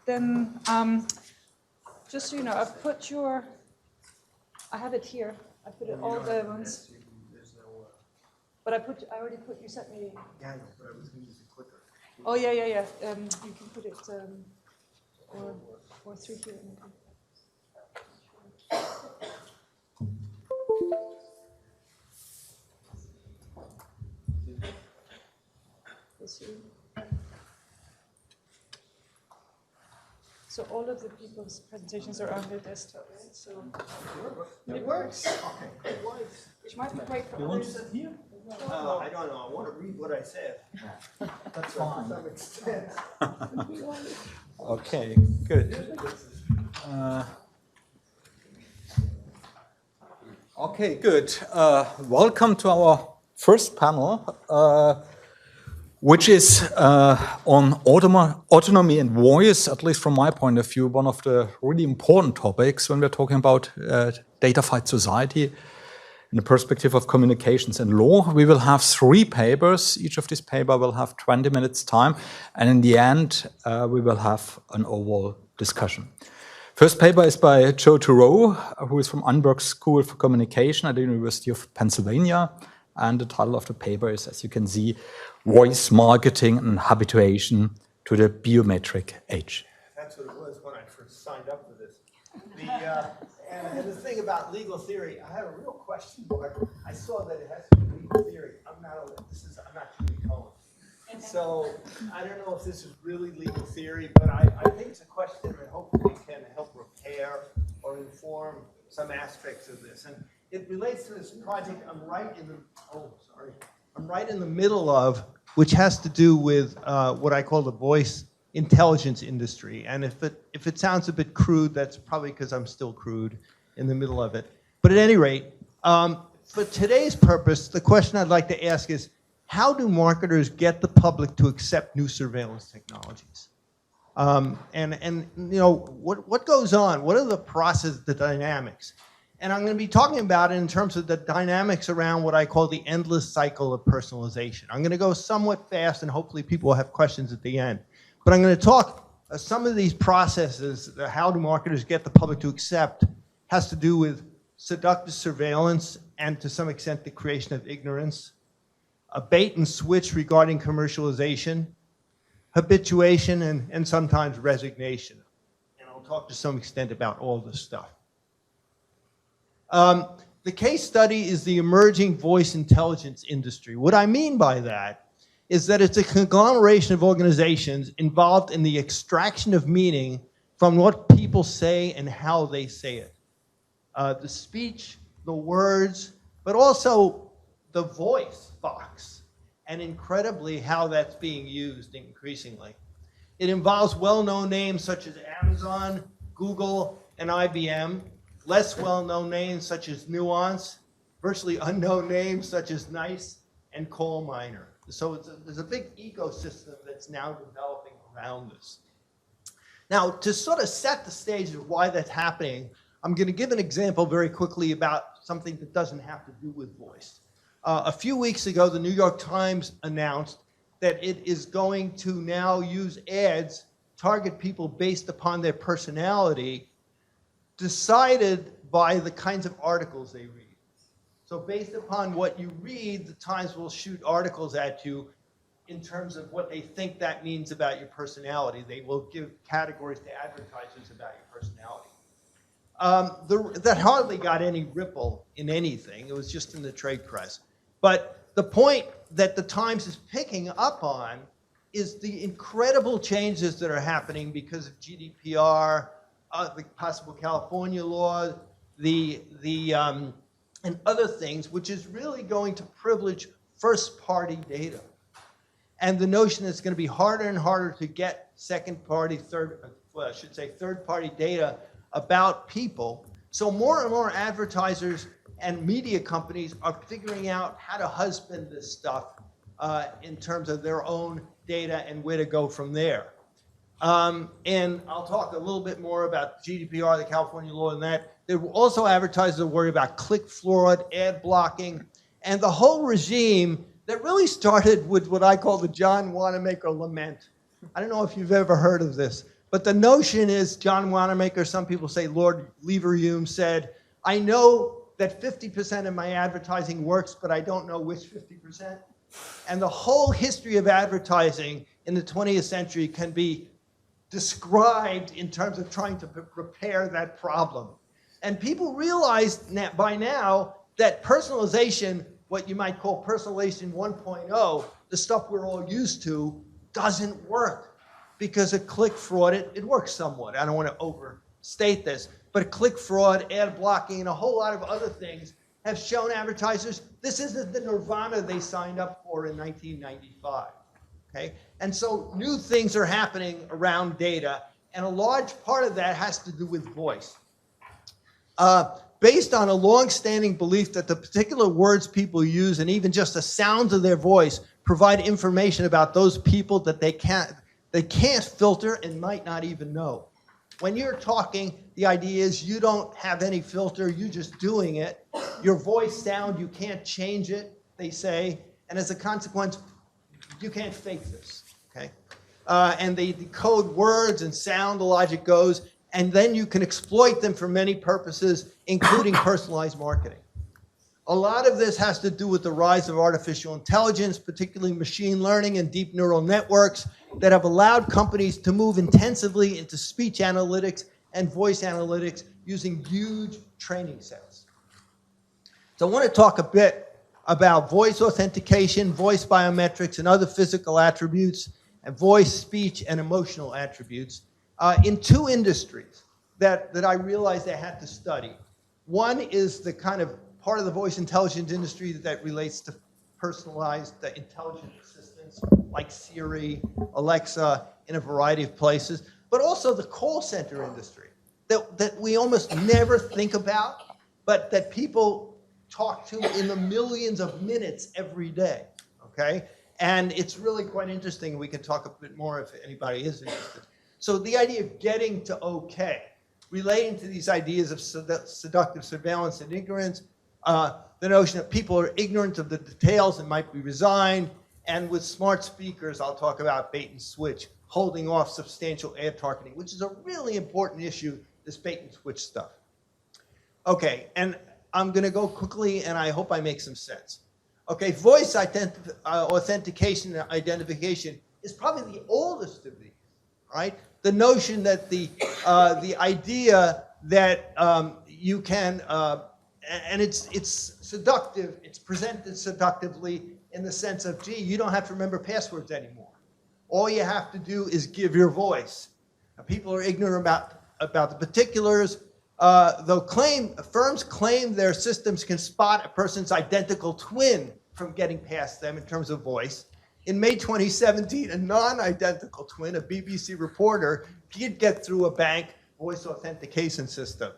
then just so you know, I have it here. I put it all the ones. But I already put, you sent me. Yeah, I know, but I was going to use the clicker. Oh, yeah. You can put it, or through here. So all of the people's presentations are on their desktop, right? So it works. Okay, it works. Which might be great for You want to others. sit here? I don't know. I want to read what I said. That's fine. To some extent. Okay, good. Okay, good. Welcome to our first panel, which is on autonomy and voice, at least from my point of view, one of the really important topics when we're talking about datafied society in the perspective of communications and law. We will have 3 papers. Each of these papers will have 20 minutes time. And in the end, we will have an overall discussion. First paper is by Turow, who is from Unberg School for Communication at the University of Pennsylvania. And the title of the paper is, as you can see, Voice Marketing and Habituation to the Biometric Age. That's what it was when I first signed up for this. And the thing about legal theory, I have a real question mark. I saw that it has to be legal theory. I'm not Julie Cohen. So I don't know if this is really legal theory, but I think it's a question that hopefully can help repair or inform some aspects of this. And it relates to this project I'm right in the middle of, which has to do with what I call the voice intelligence industry. And if it sounds a bit crude, that's probably because I'm still crude in the middle of it. But at any rate, for today's purpose, the question I'd like to ask is, how do marketers get the public to accept new surveillance technologies? And you know, what goes on? What are the process, the dynamics? And I'm going to be talking about it in terms of the dynamics around what I call the endless cycle of personalization. I'm going to go somewhat fast, and hopefully people will have questions at the end. But I'm going to talk some of these processes, how do marketers get the public to accept, has to do with seductive surveillance and to some extent the creation of ignorance, a bait and switch regarding commercialization, habituation, and sometimes resignation. And I'll talk to some extent about all this stuff. The case study is the emerging voice intelligence industry. What I mean by that is that it's a conglomeration of organizations involved in the extraction of meaning from what people say and how they say it. The speech, the words, but also the voice box, and incredibly how that's being used increasingly. It involves well-known names such as Amazon, Google, and IBM, less well-known names such as Nuance, virtually unknown names such as NICE and Coal Miner. So there's a big ecosystem that's now developing around this. Now, to sort of set the stage of why that's happening, I'm going to give an example very quickly about something that doesn't have to do with voice. A few weeks ago, the New York Times announced that it is going to now use ads, target people based upon their personality, decided by the kinds of articles they read. So based upon what you read, the Times will shoot articles at you in terms of what they think that means about your personality. They will give categories to advertisers about your personality. That hardly got any ripple in anything. It was just in the trade press. But the point that the Times is picking up on is the incredible changes that are happening because of GDPR, the possible California law, and other things, which is really going to privilege first-party data. And the notion that it's going to be harder and harder to get third-party data about people. So more and more advertisers and media companies are figuring out how to husband this stuff in terms of their own data and where to go from there. And I'll talk a little bit more about GDPR, the California law, and that. There were also advertisers that worry about click fraud, ad blocking, and the whole regime that really started with what I call the John Wanamaker lament. I don't know if you've ever heard of this, But the notion is, John Wanamaker, some people say Lord Leverhulme said, I know that 50% of my advertising works, but I don't know which 50%. And the whole history of advertising in the 20th century can be described in terms of trying to repair that problem. And people realize by now that personalization, what you might call personalization 1.0, the stuff we're all used to, doesn't work. Because of click fraud, it works somewhat. I don't want to overstate this, but click fraud, ad blocking, and a whole lot of other things have shown advertisers this isn't the nirvana they signed up for in 1995. Okay? And so new things are happening around data, and a large part of that has to do with voice. Based on a long-standing belief that the particular words people use and even just the sounds of their voice provide information about those people that they can't filter and might not even know. When you're talking, the idea is you don't have any filter, you're just doing it. Your voice sound, you can't change it, they say, and as a consequence, you can't fake this, okay? And they decode words and sound, the logic goes, and then you can exploit them for many purposes, including personalized marketing. A lot of this has to do with the rise of artificial intelligence, particularly machine learning and deep neural networks that have allowed companies to move intensively into speech analytics and voice analytics using huge training sets. So I want to talk a bit about voice authentication, voice biometrics, and other physical attributes, and voice, speech, and emotional attributes in two industries that I realized I had to study. One is the kind of part of the voice intelligence industry that relates to personalized intelligent assistants like Siri, Alexa, in a variety of places, but also the call center industry that we almost never think about, but that people talk to in the millions of minutes every day, okay? And it's really quite interesting. We can talk a bit more if anybody is interested. So the idea of getting to okay, relating to these ideas of seductive surveillance and ignorance, the notion that people are ignorant of the details and might be resigned, and with smart speakers, I'll talk about bait and switch, holding off substantial ad targeting, which is a really important issue, this bait and switch stuff. Okay, and I'm going to go quickly, and I hope I make some sense. Okay, voice authentication and identification is probably the oldest of these, right? The notion that the idea that you can, and it's seductive, it's presented seductively in the sense of, gee, you don't have to remember passwords anymore. All you have to do is give your voice. Now, people are ignorant about the particulars, though firms claim their systems can spot a person's identical twin from getting past them in terms of voice. In May 2017, a non-identical twin, a BBC reporter, did get through a bank voice authentication system.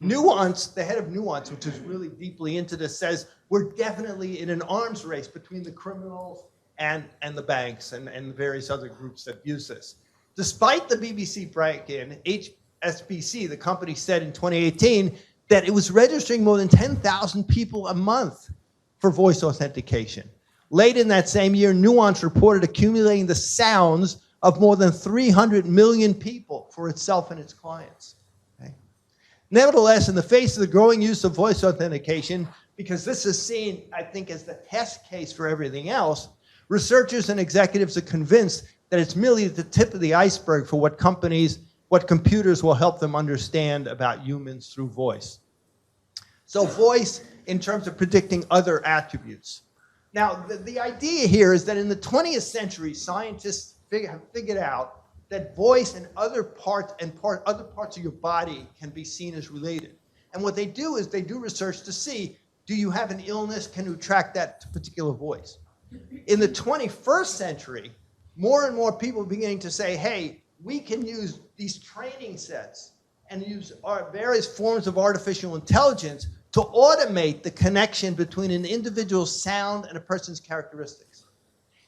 Nuance, the head of Nuance, which is really deeply into this, says we're definitely in an arms race between the criminals and the banks and the various other groups that use this. Despite the BBC break-in, HSBC, the company, said in 2018 that it was registering more than 10,000 people a month for voice authentication. Late in that same year, Nuance reported accumulating the sounds of more than 300 million people for itself and its clients. Okay? Nevertheless, in the face of the growing use of voice authentication, because this is seen, I think, as the test case for everything else, researchers and executives are convinced that it's merely the tip of the iceberg for what computers will help them understand about humans through voice. So voice in terms of predicting other attributes. Now, the idea here is that in the 20th century, scientists have figured out that voice and other parts of your body can be seen as related. And what they do is they do research to see, do you have an illness? Can you track that particular voice? In the 21st century, more and more people are beginning to say, hey, we can use these training sets and use our various forms of artificial intelligence to automate the connection between an individual's sound and a person's characteristics.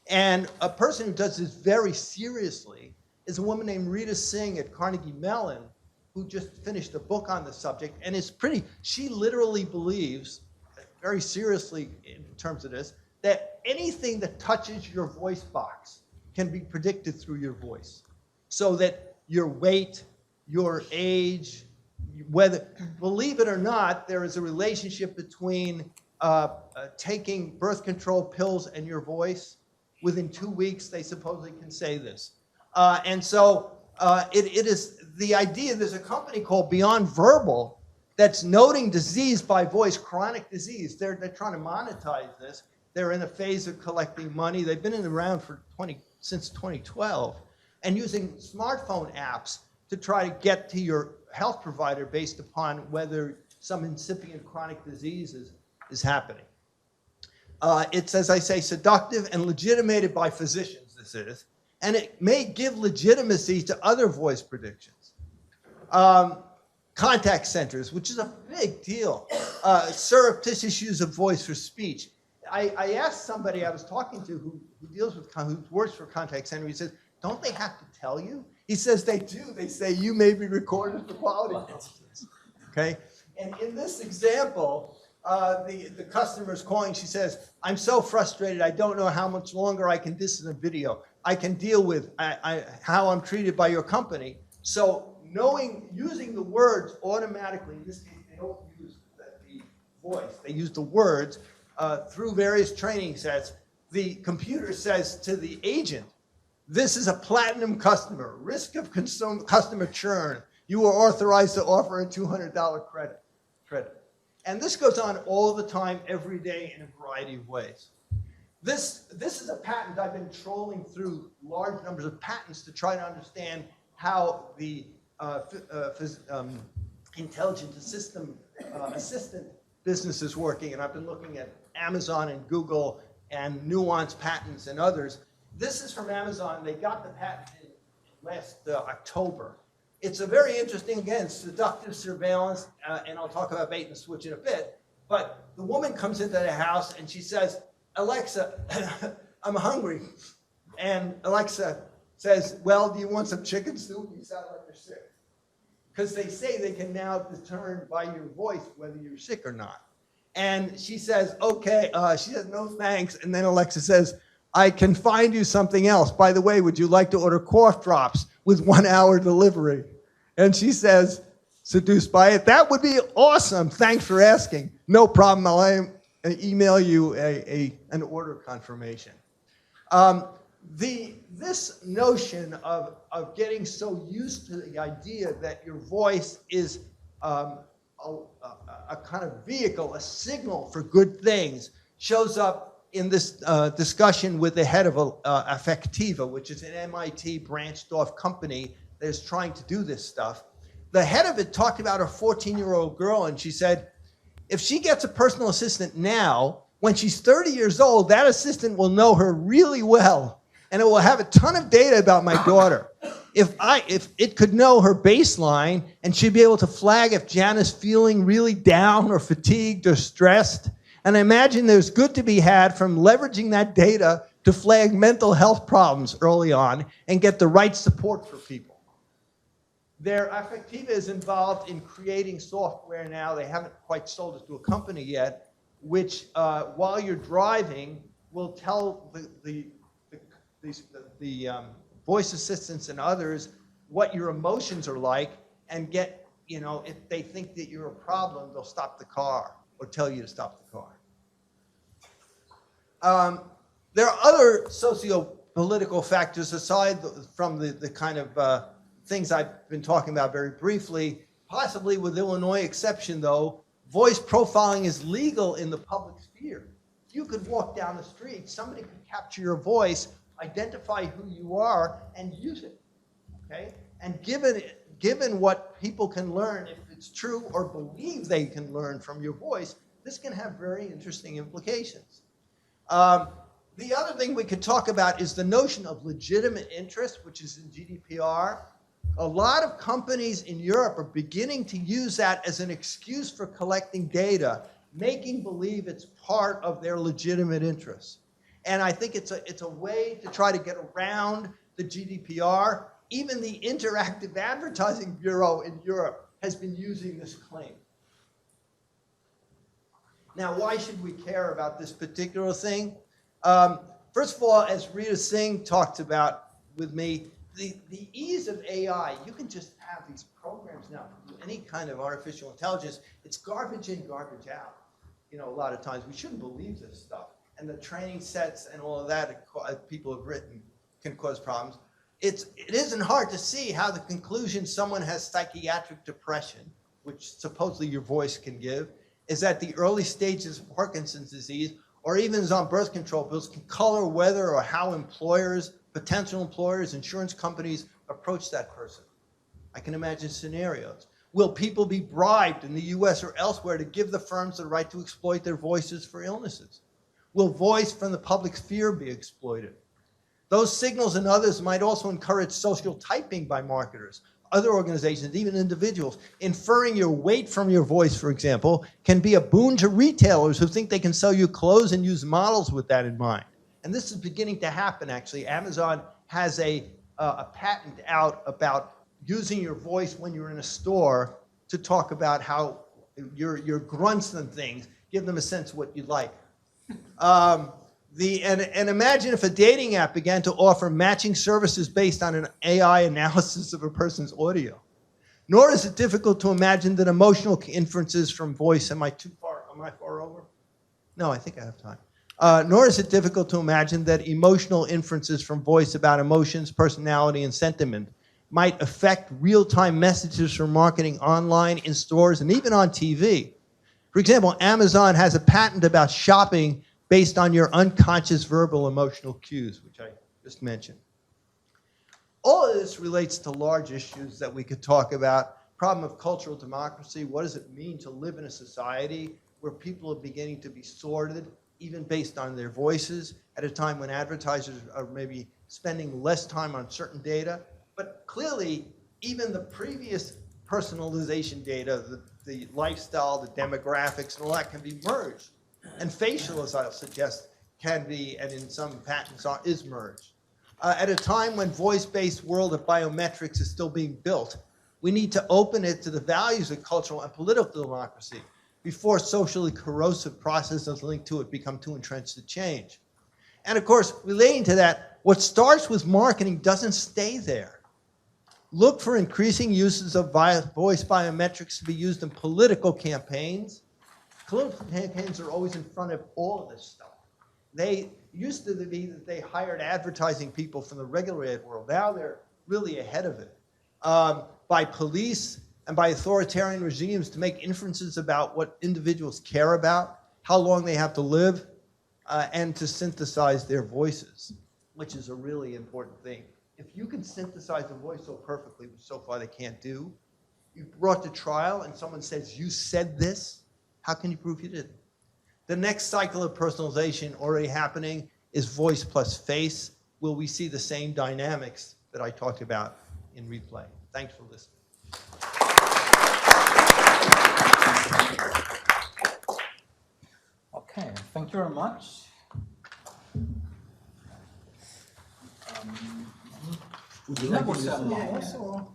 And a person who does this very seriously is a woman named Rita Singh at Carnegie Mellon, who just finished a book on the subject, and she literally believes, very seriously in terms of this, that anything that touches your voice box can be predicted through your voice. So that your weight, your age, whether, believe it or not, there is a relationship between taking birth control pills and your voice. Within 2 weeks, they supposedly can say this. And so it is the idea, there's a company called Beyond Verbal that's noting disease by voice, chronic disease. They're trying to monetize this. They're in a phase of collecting money. They've been around for since 2012 and using smartphone apps to try to get to your health provider based upon whether some incipient chronic disease is happening. It's, as I say, seductive and legitimated by physicians, this is, and it may give legitimacy to other voice predictions. Contact centers, which is a big deal. Surreptitious use of voice for speech. I asked somebody I was talking to who works for a contact center, he says, don't they have to tell you? He says they do. They say you may be recorded for quality purposes. Okay? And in this example, the customer's calling, she says, I'm so frustrated, I don't know how much longer I can distance a video. I can deal with how I'm treated by your company. So using the words automatically, in this case, they don't use the voice, they use the words through various training sets. The computer says to the agent, this is a platinum customer, risk of customer churn. You are authorized to offer a $200 credit. And this goes on all the time, every day, in a variety of ways. This is a patent. I've been trolling through large numbers of patents to try to understand how the intelligent assistant business is working. And I've been looking at Amazon and Google and nuance patents and others. This is from Amazon. They got the patent in last October. It's a very interesting, again, seductive surveillance, and I'll talk about bait and switch in a bit. But the woman comes into the house and she says, Alexa, I'm hungry. And Alexa says, well, do you want some chicken soup? You sound like you're sick. Because they say they can now discern by your voice whether you're sick or not. And she says, okay. She says, no thanks. And then Alexa says, I can find you something else. By the way, would you like to order cough drops with 1 hour delivery? And she says, seduced by it, that would be awesome. Thanks for asking. No problem. I'll email you an order confirmation. This notion of getting so used to the idea that your voice is a kind of vehicle, a signal for good things, shows up in this discussion with the head of Factiva, which is an MIT branched off company that is trying to do this stuff. The head of it talked about her 14-year-old girl, and she said, if she gets a personal assistant now, when she's 30 years old, that assistant will know her really well, and it will have a ton of data about my daughter. If it could know her baseline, and she'd be able to flag if Jana's feeling really down or fatigued or stressed. And I imagine there's good to be had from leveraging that data to flag mental health problems early on and get the right support for people. Factiva is involved in creating software now. They haven't quite sold it to a company yet, which while you're driving will tell the voice assistants and others what your emotions are like, and get, if they think that you're a problem, they'll stop the car or tell you to stop the car. There are other socio-political factors aside from the kind of things I've been talking about very briefly, possibly with Illinois exception though. Voice profiling is legal in the public sphere. You could walk down the street, somebody could capture your voice, identify who you are, and use it, okay? And given what people can learn, if it's true or believe they can learn from your voice, this can have very interesting implications. The other thing we could talk about is the notion of legitimate interest, which is in GDPR. A lot of companies in Europe are beginning to use that as an excuse for collecting data, making believe it's part of their legitimate interests. And I think it's a way to try to get around the GDPR. Even the Interactive Advertising Bureau in Europe has been using this claim. Now, why should we care about this particular thing? First of all, as Rita Singh talked about with me, the ease of AI, you can just have these programs now do any kind of artificial intelligence. It's garbage in, garbage out. You know, a lot of times we shouldn't believe this stuff. And the training sets and all of that people have written can cause problems. It isn't hard to see how the conclusion someone has psychiatric depression, which supposedly your voice can give, is at the early stages of Parkinson's disease, or even is on birth control pills, can color whether or how employers, potential employers, insurance companies approach that person. I can imagine scenarios. Will people be bribed in the US or elsewhere to give the firms the right to exploit their voices for illnesses? Will voice from the public sphere be exploited? Those signals and others might also encourage social typing by marketers, other organizations, even individuals. Inferring your weight from your voice, for example, can be a boon to retailers who think they can sell you clothes and use models with that in mind. And this is beginning to happen, actually. Amazon has a patent out about using your voice when you're in a store to talk about how your grunts and things, give them a sense of what you like. And imagine if a dating app began to offer matching services based on an AI analysis of a person's audio. Nor is it difficult to imagine that emotional inferences from voice, am I far over? No, I think I have time. Nor is it difficult to imagine that emotional inferences from voice about emotions, personality, and sentiment might affect real-time messages from marketing online, in stores, and even on TV. For example, Amazon has a patent about shopping based on your unconscious verbal emotional cues, which I just mentioned. All of this relates to large issues that we could talk about. Problem of cultural democracy. What does it mean to live in a society where people are beginning to be sorted, even based on their voices, at a time when advertisers are maybe spending less time on certain data? But clearly, even the previous personalization data, the lifestyle, the demographics, and all that can be merged. And facial, as I'll suggest, can be, and in some patents is merged. At a time when voice-based world of biometrics is still being built, we need to open it to the values of cultural and political democracy before socially corrosive processes linked to it become too entrenched to change. And of course, relating to that, what starts with marketing doesn't stay there. Look for increasing uses of voice biometrics to be used in political campaigns. Political campaigns are always in front of all of this stuff. They used to be that they hired advertising people from the regular ad world. Now they're really ahead of it. By police and by authoritarian regimes to make inferences about what individuals care about, how long they have to live, and to synthesize their voices, which is a really important thing. If you can synthesize a voice so perfectly, which so far they can't do, you brought to trial and someone says, you said this, how can you prove you didn't? The next cycle of personalization already happening is voice plus face. Will we see the same dynamics that I talked about in replay? Thanks for listening. Okay, thank you very much. Would you like to use a mouse or?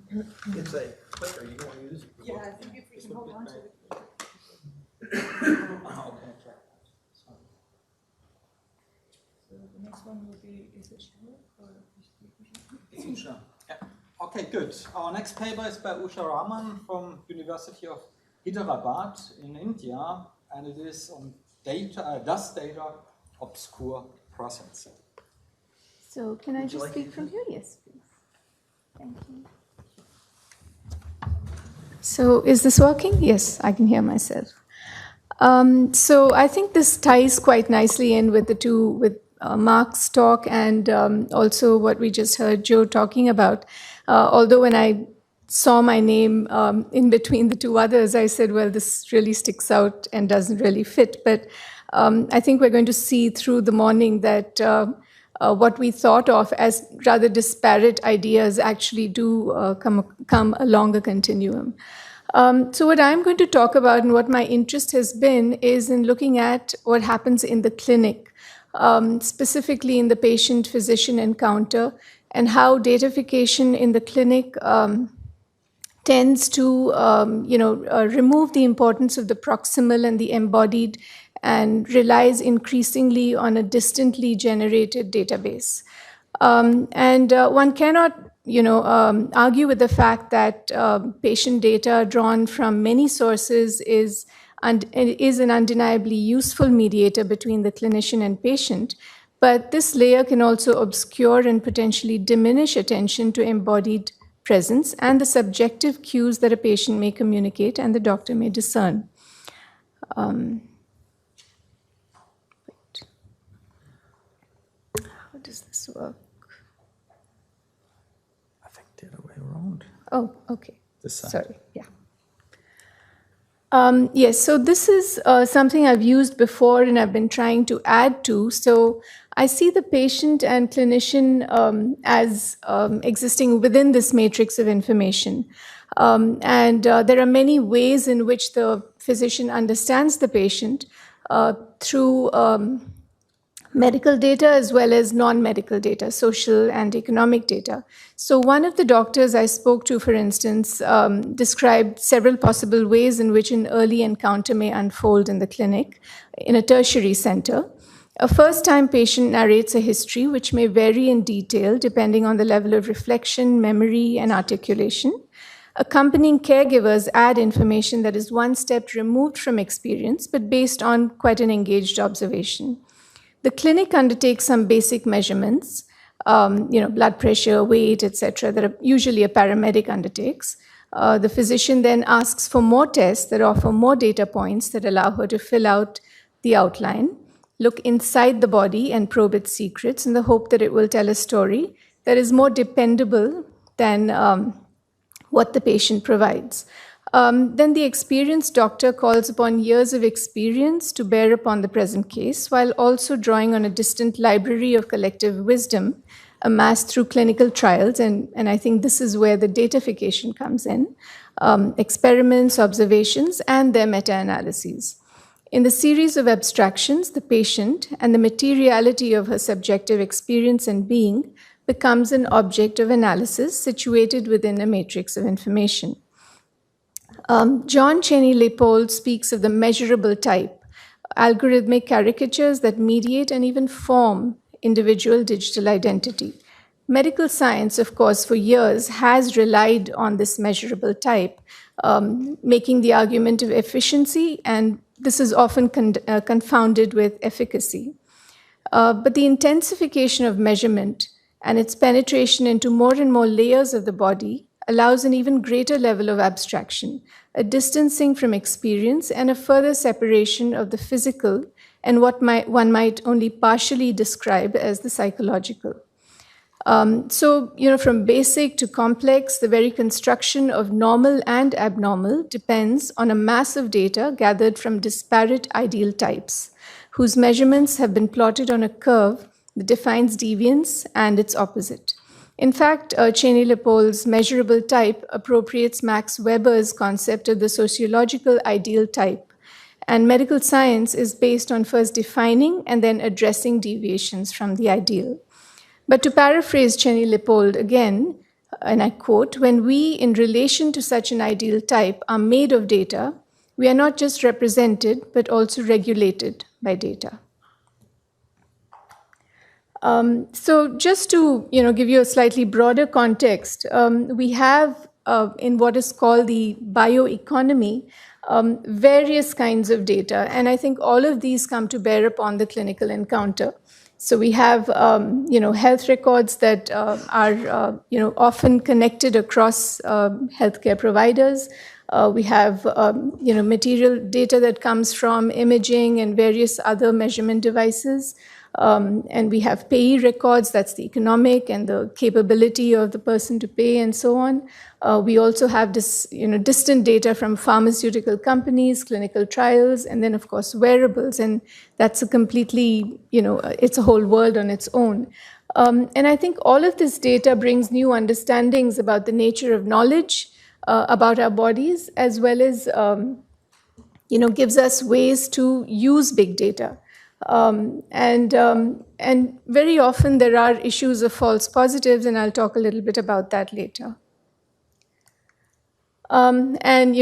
It's a clicker. You don't want to use it? Yeah, I think if we can hold on to it. Okay. So the next one will be, is it Usha or It's Usha. Yeah. Okay, good. Our next paper is by Usha Raman from University of Hyderabad in India, and it is on data, does data obscure processing? So can I just speak from here? Yes, please. Thank you. So is this working? Yes, I can hear myself. So I think this ties quite nicely in with the two, with Mark's talk and also what we just heard Joe talking about. Although when I saw my name in between the two others, I said, well, this really sticks out and doesn't really fit. But I think we're going to see through the morning that what we thought of as rather disparate ideas actually do come along a continuum. So what I'm going to talk about and what my interest has been is in looking at what happens in the clinic, specifically in the patient-physician encounter, and how datafication in the clinic tends to remove the importance of the proximal and the embodied and relies increasingly on a distantly generated database. One cannot argue with the fact that patient data drawn from many sources is an undeniably useful mediator between the clinician and patient. But this layer can also obscure and potentially diminish attention to embodied presence and the subjective cues that a patient may communicate and the doctor may discern. How does this work? I think the other way around. Oh, okay. This side. Sorry, yeah. Yes, so this is something I've used before and I've been trying to add to. So I see the patient and clinician as existing within this matrix of information. And there are many ways in which the physician understands the patient through medical data as well as non-medical data, social and economic data. So one of the doctors I spoke to, for instance, described several possible ways in which an early encounter may unfold in the clinic in a tertiary center. A first-time patient narrates a history which may vary in detail depending on the level of reflection, memory, and articulation. Accompanying caregivers add information that is one step removed from experience, but based on quite an engaged observation. The clinic undertakes some basic measurements, blood pressure, weight, etc., that are usually a paramedic undertakes. The physician then asks for more tests that offer more data points that allow her to fill out the outline, look inside the body and probe its secrets in the hope that it will tell a story that is more dependable than what the patient provides. Then the experienced doctor calls upon years of experience to bear upon the present case, while also drawing on a distant library of collective wisdom amassed through clinical trials, and I think this is where the datafication comes in, experiments, observations, and their meta-analyses. In the series of abstractions, the patient and the materiality of her subjective experience and being becomes an object of analysis situated within a matrix of information. John Cheney-Leopold speaks of the measurable type, algorithmic caricatures that mediate and even form individual digital identity. Medical science, of course, for years has relied on this measurable type, making the argument of efficiency, and this is often confounded with efficacy. But the intensification of measurement and its penetration into more and more layers of the body allows an even greater level of abstraction, a distancing from experience, and a further separation of the physical and what one might only partially describe as the psychological. From basic to complex, the very construction of normal and abnormal depends on a mass of data gathered from disparate ideal types, whose measurements have been plotted on a curve that defines deviance and its opposite. In fact, Cheney-Leopold's measurable type appropriates Max Weber's concept of the sociological ideal type, and medical science is based on first defining and then addressing deviations from the ideal. But to paraphrase Cheney-Leopold again, and I quote, "When we, in relation to such an ideal type, are made of data, we are not just represented, but also regulated by data." So just to give you a slightly broader context, we have in what is called the bioeconomy various kinds of data, and I think all of these come to bear upon the clinical encounter. So we have health records that are often connected across healthcare providers. We have material data that comes from imaging and various other measurement devices. And we have payee records, that's the economic and the capability of the person to pay and so on. We also have this, distant data from pharmaceutical companies, clinical trials, and then of course wearables. And that's a completely, it's a whole world on its own. And I think all of this data brings new understandings about the nature of knowledge, about our bodies, as well as, gives us ways to use big data. And very often there are issues of false positives, and I'll talk a little bit about that later. And,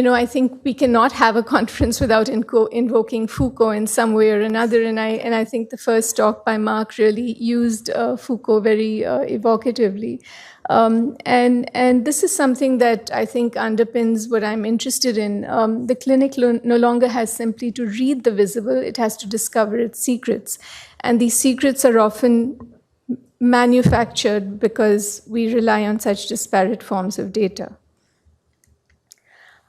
I think we cannot have a conference without invoking Foucault in some way or another. And I think the first talk by Mark really used Foucault very evocatively. And this is something that I think underpins what I'm interested in. The clinic no longer has simply to read the visible, it has to discover its secrets. And these secrets are often manufactured because we rely on such disparate forms of data.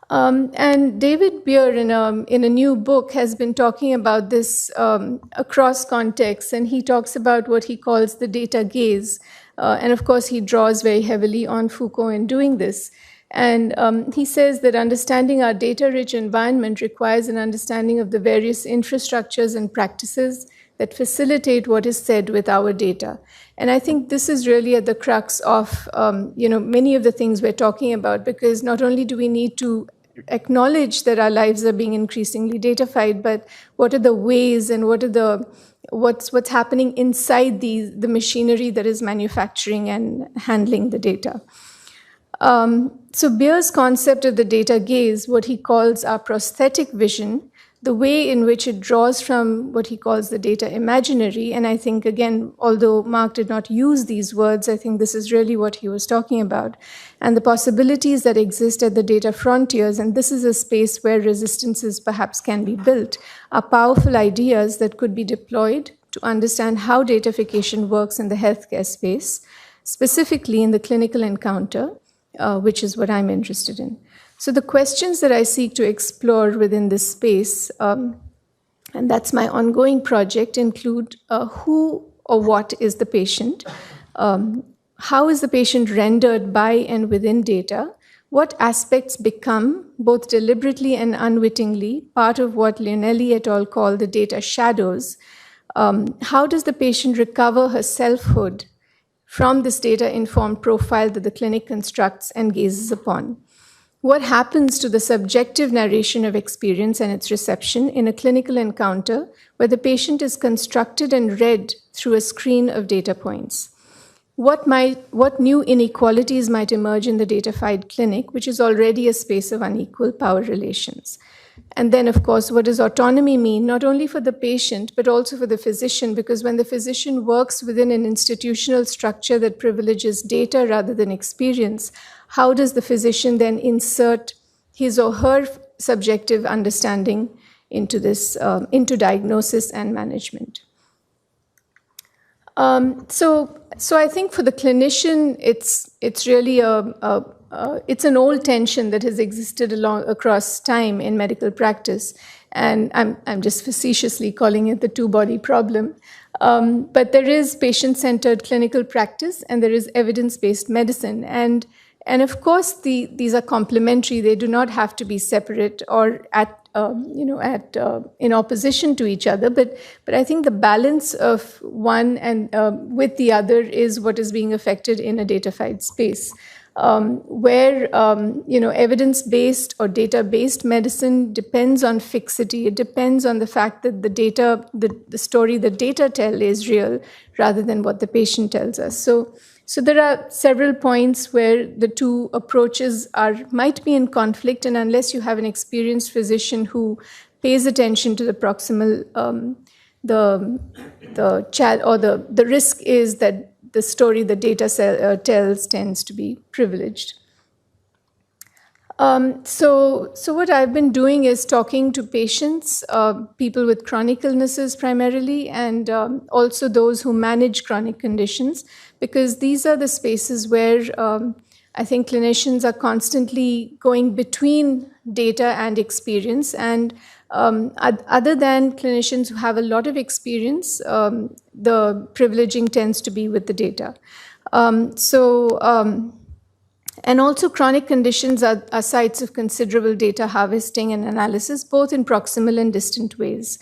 And David Beer, in a new book, has been talking about this across contexts, and he talks about what he calls the data gaze. And of course, he draws very heavily on Foucault in doing this. And he says that understanding our data-rich environment requires an understanding of the various infrastructures and practices that facilitate what is said with our data. And I think this is really at the crux of many of the things we're talking about, because not only do we need to acknowledge that our lives are being increasingly datafied, but what are the ways and what's happening inside the machinery that is manufacturing and handling the data. So Beer's concept of the data gaze, what he calls our prosthetic vision, the way in which it draws from what he calls the data imaginary, and I think, again, although Mark did not use these words, I think this is really what he was talking about, and the possibilities that exist at the data frontiers, and this is a space where resistances perhaps can be built, are powerful ideas that could be deployed to understand how datafication works in the healthcare space, specifically in the clinical encounter, which is what I'm interested in. So the questions that I seek to explore within this space, and that's my ongoing project, include who or what is the patient, how is the patient rendered by and within data, what aspects become, both deliberately and unwittingly, part of what Leonelli et al. Call the data shadows, how does the patient recover her selfhood from this data-informed profile that the clinic constructs and gazes upon. What happens to the subjective narration of experience and its reception in a clinical encounter where the patient is constructed and read through a screen of data points? What new inequalities might emerge in the Datafied clinic, which is already a space of unequal power relations? And then, of course, what does autonomy mean, not only for the patient, but also for the physician? Because when the physician works within an institutional structure that privileges data rather than experience, how does the physician then insert his or her subjective understanding into this, into diagnosis and management? So I think for the clinician, it's really it's an old tension that has existed across time in medical practice, and I'm just facetiously calling it the two-body problem. But there is patient-centered clinical practice, and there is evidence-based medicine, and of course these are complementary. They do not have to be separate or in opposition to each other. But I think the balance of one and with the other is what is being affected in a Datafied space, where evidence-based or data-based medicine depends on fixity. It depends on the fact that the data, the story the data tell is real rather than what the patient tells us. So there are several points where the two approaches might be in conflict, and unless you have an experienced physician who pays attention to the proximal, the risk is that the story the data tells tends to be privileged. So what I've been doing is talking to patients, people with chronic illnesses primarily, and also those who manage chronic conditions, because these are the spaces where I think clinicians are constantly going between data and experience. And other than clinicians who have a lot of experience, the privileging tends to be with the data. And also chronic conditions are sites of considerable data harvesting and analysis, both in proximal and distant ways.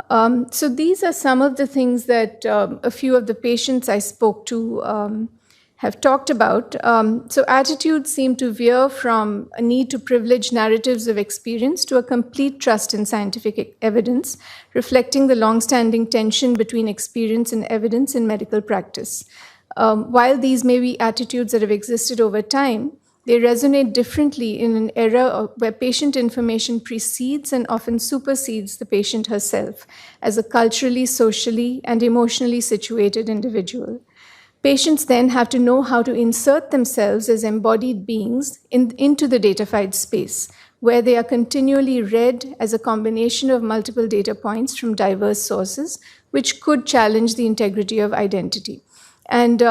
So these are some of the things that a few of the patients I spoke to have talked about. So attitudes seem to veer from a need to privilege narratives of experience to a complete trust in scientific evidence, reflecting the long-standing tension between experience and evidence in medical practice. While these may be attitudes that have existed over time, They resonate differently in an era where patient information precedes and often supersedes the patient herself as a culturally, socially, and emotionally situated individual. Patients then have to know how to insert themselves as embodied beings into the datafied space, where they are continually read as a combination of multiple data points from diverse sources, which could challenge the integrity of identity. And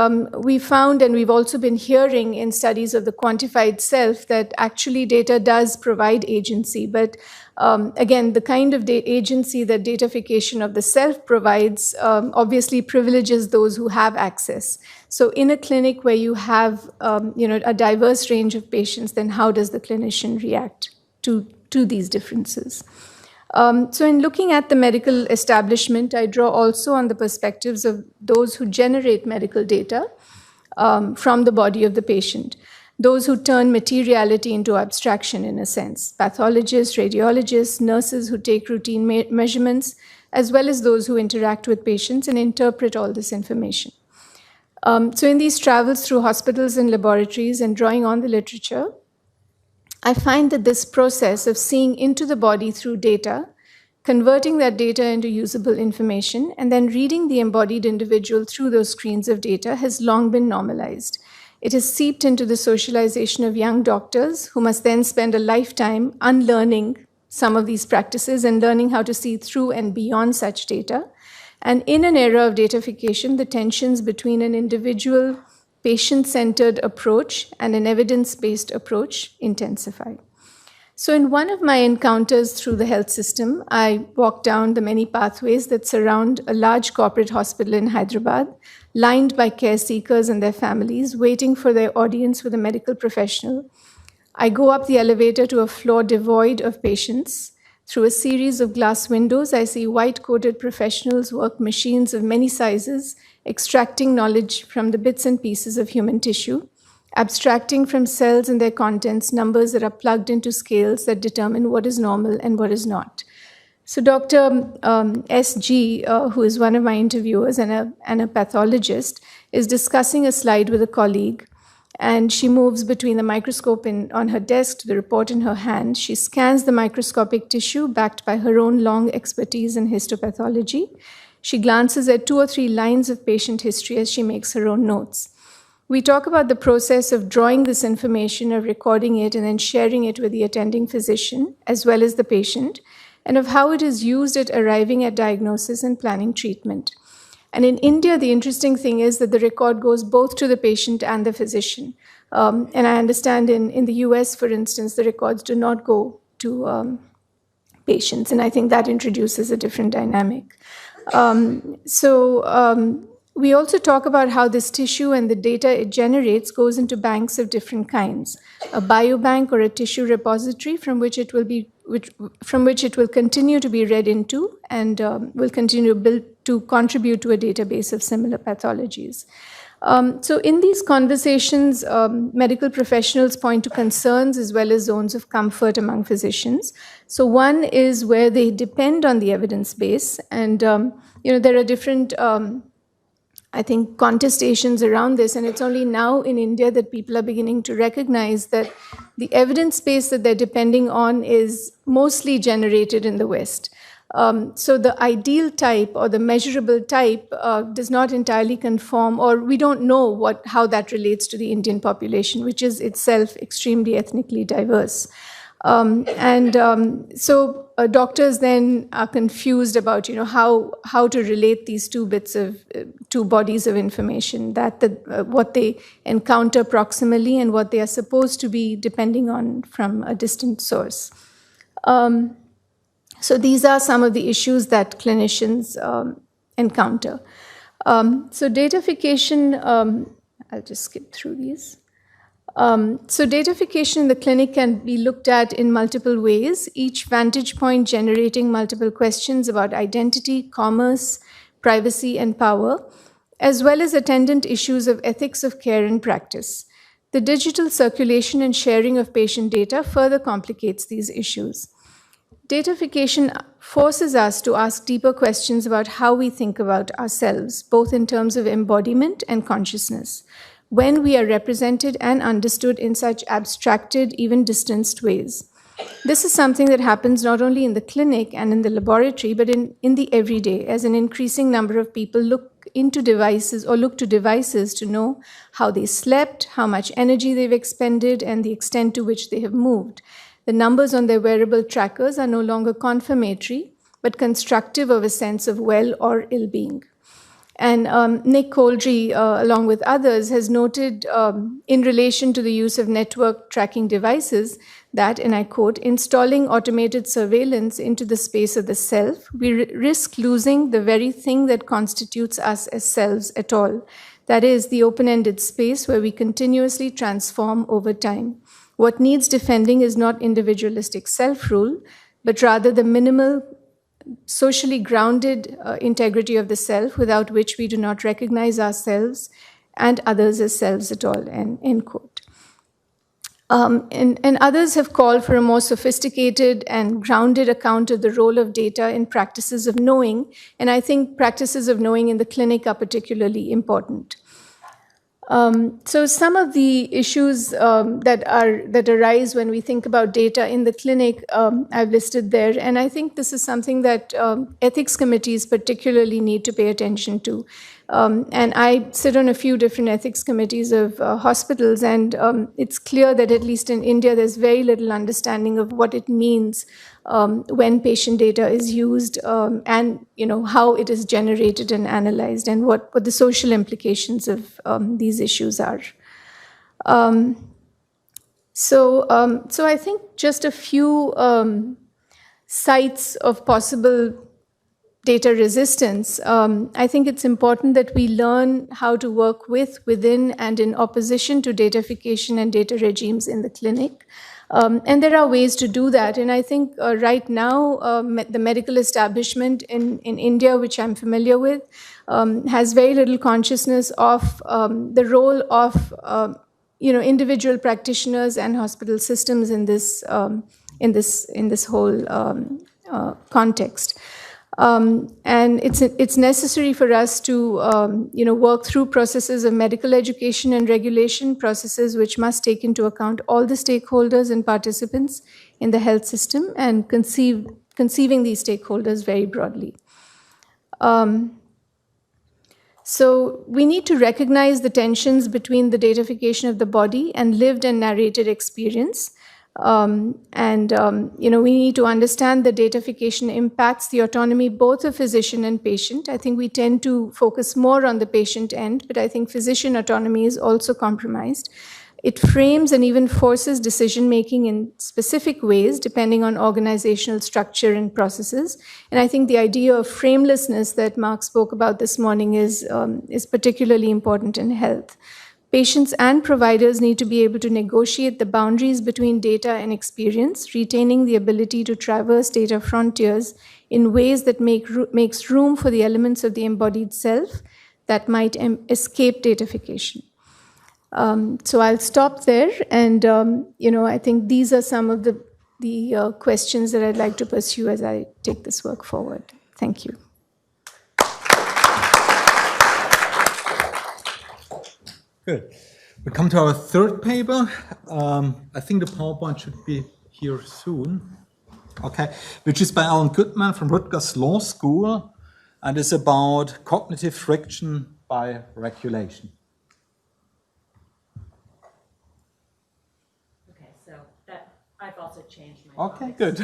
we found, and we've also been hearing in studies of the quantified self, that actually data does provide agency. But again, the kind of agency that datafication of the self provides obviously privileges those who have access. So in a clinic where you have a diverse range of patients, then how does the clinician react to these differences? So in looking at the medical establishment, I draw also on the perspectives of those who generate medical data from the body of the patient, those who turn materiality into abstraction in a sense, pathologists, radiologists, nurses who take routine measurements, as well as those who interact with patients and interpret all this information. So in these travels through hospitals and laboratories and drawing on the literature, I find that this process of seeing into the body through data, converting that data into usable information, and then reading the embodied individual through those screens of data has long been normalized. It has seeped into the socialization of young doctors who must then spend a lifetime unlearning some of these practices and learning how to see through and beyond such data. And in an era of datafication, the tensions between an individual patient-centered approach and an evidence-based approach intensify. So in one of my encounters through the health system, I walked down the many pathways that surround a large corporate hospital in Hyderabad, lined by care seekers and their families, waiting for their audience with a medical professional. I go up the elevator to a floor devoid of patients. Through a series of glass windows, I see white-coated professionals work machines of many sizes, extracting knowledge from the bits and pieces of human tissue, abstracting from cells and their contents numbers that are plugged into scales that determine what is normal and what is not. So Dr. S.G., who is one of my interviewers and a pathologist, is discussing a slide with a colleague, and she moves between the microscope on her desk to the report in her hand. She scans the microscopic tissue backed by her own long expertise in histopathology. She glances at 2 or 3 lines of patient history as she makes her own notes. We talk about the process of drawing this information, of recording it, and then sharing it with the attending physician, as well as the patient, and of how it is used at arriving at diagnosis and planning treatment. And in India, the interesting thing is that the record goes both to the patient and the physician. And I understand in the US, for instance, the records do not go to patients, and I think that introduces a different dynamic. We also talk about how this tissue and the data it generates goes into banks of different kinds, a biobank or a tissue repository from which it will continue to be read into and will continue to contribute to a database of similar pathologies. So in these conversations, medical professionals point to concerns as well as zones of comfort among physicians. So one is where they depend on the evidence base, and there are different I think, contestations around this, and it's only now in India that people are beginning to recognize that the evidence base that they're depending on is mostly generated in the West. So the ideal type or the measurable type does not entirely conform, or we don't know how that relates to the Indian population, which is itself extremely ethnically diverse. So doctors then are confused about, how to relate these two bodies of information, what they encounter proximally and what they are supposed to be depending on from a distant source. So these are some of the issues that clinicians encounter. So datafication, I'll just skip through these. So datafication in the clinic can be looked at in multiple ways, each vantage point generating multiple questions about identity, commerce, privacy, and power, as well as attendant issues of ethics of care and practice. The digital circulation and sharing of patient data further complicates these issues. Datafication forces us to ask deeper questions about how we think about ourselves, both in terms of embodiment and consciousness. when we are represented and understood in such abstracted, even distanced ways. This is something that happens not only in the clinic and in the laboratory, but in the everyday, as an increasing number of people look into devices or look to devices to know how they slept, how much energy they've expended, and the extent to which they have moved. The numbers on their wearable trackers are no longer confirmatory, but constructive of a sense of well or ill-being. And Nick Couldry, along with others, has noted in relation to the use of network tracking devices that, and I quote, installing automated surveillance into the space of the self, we risk losing the very thing that constitutes us as selves at all. That is, the open-ended space where we continuously transform over time. What needs defending is not individualistic self-rule, but rather the minimal, socially grounded integrity of the self, without which we do not recognize ourselves and others as selves at all, end quote. And others have called for a more sophisticated and grounded account of the role of data in practices of knowing, and I think practices of knowing in the clinic are particularly important. So some of the issues that arise when we think about data in the clinic, I've listed there, and I think this is something that ethics committees particularly need to pay attention to. And I sit on a few different ethics committees of hospitals, and it's clear that at least in India, there's very little understanding of what it means when patient data is used, and how it is generated and analyzed, and what the social implications of these issues are. So I think just a few sites of possible data resistance. I think it's important that we learn how to work with, within, and in opposition to datafication and data regimes in the clinic. And there are ways to do that. And I think right now, the medical establishment in India, which I'm familiar with, has very little consciousness of the role of individual practitioners and hospital systems in this whole context. And it's necessary for us to work through processes of medical education and regulation, processes which must take into account all the stakeholders and participants in the health system, and conceiving these stakeholders very broadly. So we need to recognize the tensions between the datafication of the body and lived and narrated experience. We need to understand that datafication impacts the autonomy both of physician and patient. I think we tend to focus more on the patient end, but I think physician autonomy is also compromised. It frames and even forces decision-making in specific ways, depending on organizational structure and processes. And I think the idea of framelessness that Mark spoke about this morning is particularly important in health. Patients and providers need to be able to negotiate the boundaries between data and experience, retaining the ability to traverse data frontiers in ways that makes room for the elements of the embodied self that might escape datafication. So I'll stop there, and I think these are some of the questions that I'd like to pursue as I take this work forward. Thank you. Good. We come to our third paper. I think the PowerPoint should be here soon. Okay, which is by Alan Goodman from Rutgers Law School, and is about cognitive friction by regulation. Okay, so that I've also changed my. Okay, good.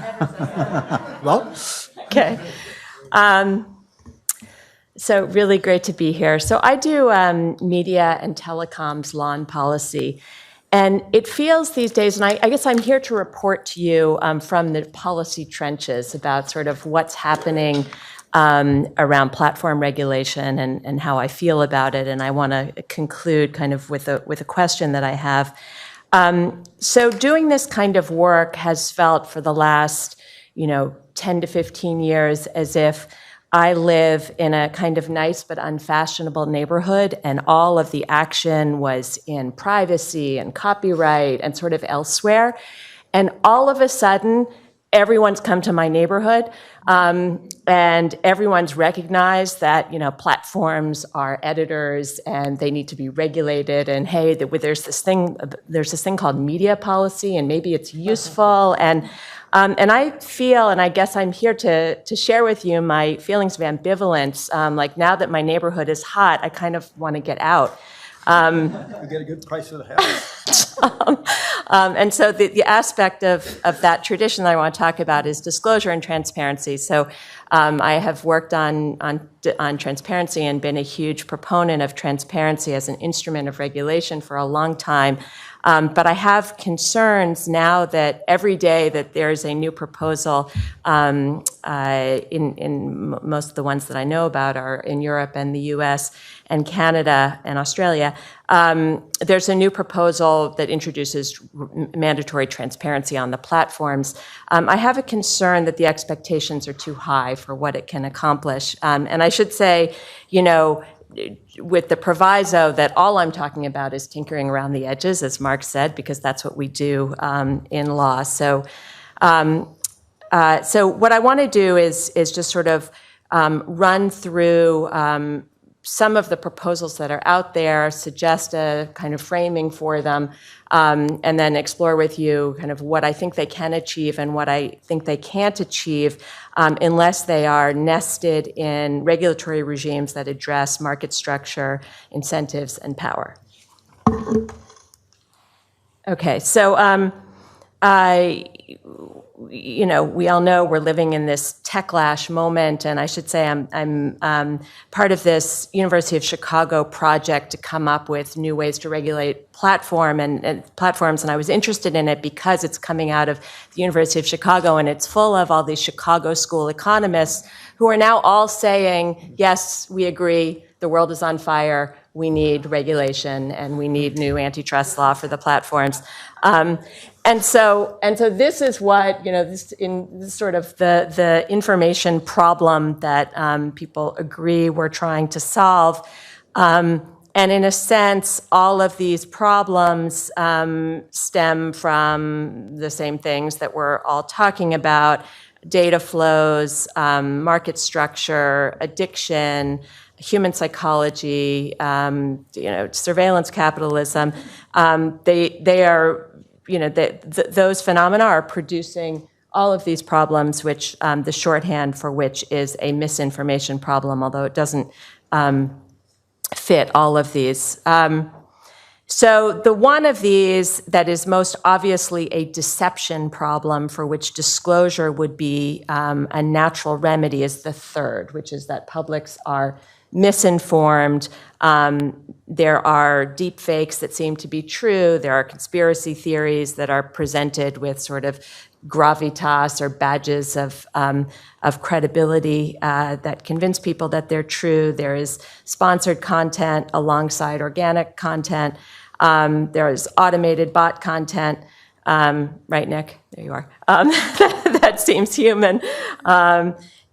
Well, okay. So really great to be here. So I do media and telecoms law and policy. And it feels these days, and I guess I'm here to report to you from the policy trenches about sort of what's happening around platform regulation and how I feel about it. And I want to conclude kind of with a question that I have. So doing this kind of work has felt for the last, 10 to 15 years as if I live in a kind of nice but unfashionable neighborhood, and all of the action was in privacy and copyright and sort of elsewhere. And all of a sudden, everyone's come to my neighborhood, and everyone's recognized that, you know, platforms are editors and they need to be regulated, and hey, there's this thing called media policy, and maybe it's useful, and I feel, and I guess I'm here to share with you my feelings of ambivalence. Like, now that my neighborhood is hot, I kind of want to get out. You get a good price for the house. And so the aspect of that tradition that I want to talk about is disclosure and transparency. So I have worked on transparency and been a huge proponent of transparency as an instrument of regulation for a long time. But I have concerns now that every day that there's a new proposal, in most of the ones that I know about are in Europe and the US and Canada and Australia, there's a new proposal that introduces mandatory transparency on the platforms. I have a concern that the expectations are too high for what it can accomplish. And I should say, you know, with the proviso that all I'm talking about is tinkering around the edges, as Mark said, because that's what we do in law. So what I want to do is just sort of run through some of the proposals that are out there, suggest a kind of framing for them, and then explore with you kind of what I think they can achieve and what I think they can't achieve unless they are nested in regulatory regimes that address market structure, incentives, and power. Okay, so you know, we all know we're living in this techlash moment, and I should say I'm part of this University of Chicago project to come up with new ways to regulate platforms, and I was interested in it because it's coming out of the University of Chicago, and it's full of all these Chicago school economists who are now all saying, yes, we agree, the world is on fire, we need regulation, and we need new antitrust law for the platforms. And so this is what, you know, this sort of the information problem that people agree we're trying to solve. And in a sense, all of these problems stem from the same things that we're all talking about: data flows, market structure, addiction, human psychology, you know, surveillance capitalism. They are, you know, those phenomena are producing all of these problems, which the shorthand for which is a misinformation problem, although it doesn't fit all of these. So the one of these that is most obviously a deception problem, for which disclosure would be a natural remedy, is the third, which is that publics are misinformed. There are deep fakes that seem to be true. There are conspiracy theories that are presented with sort of gravitas or badges of credibility that convince people that they're true. There is sponsored content alongside organic content. There is automated bot content. Right, Nick? There you are. That seems human.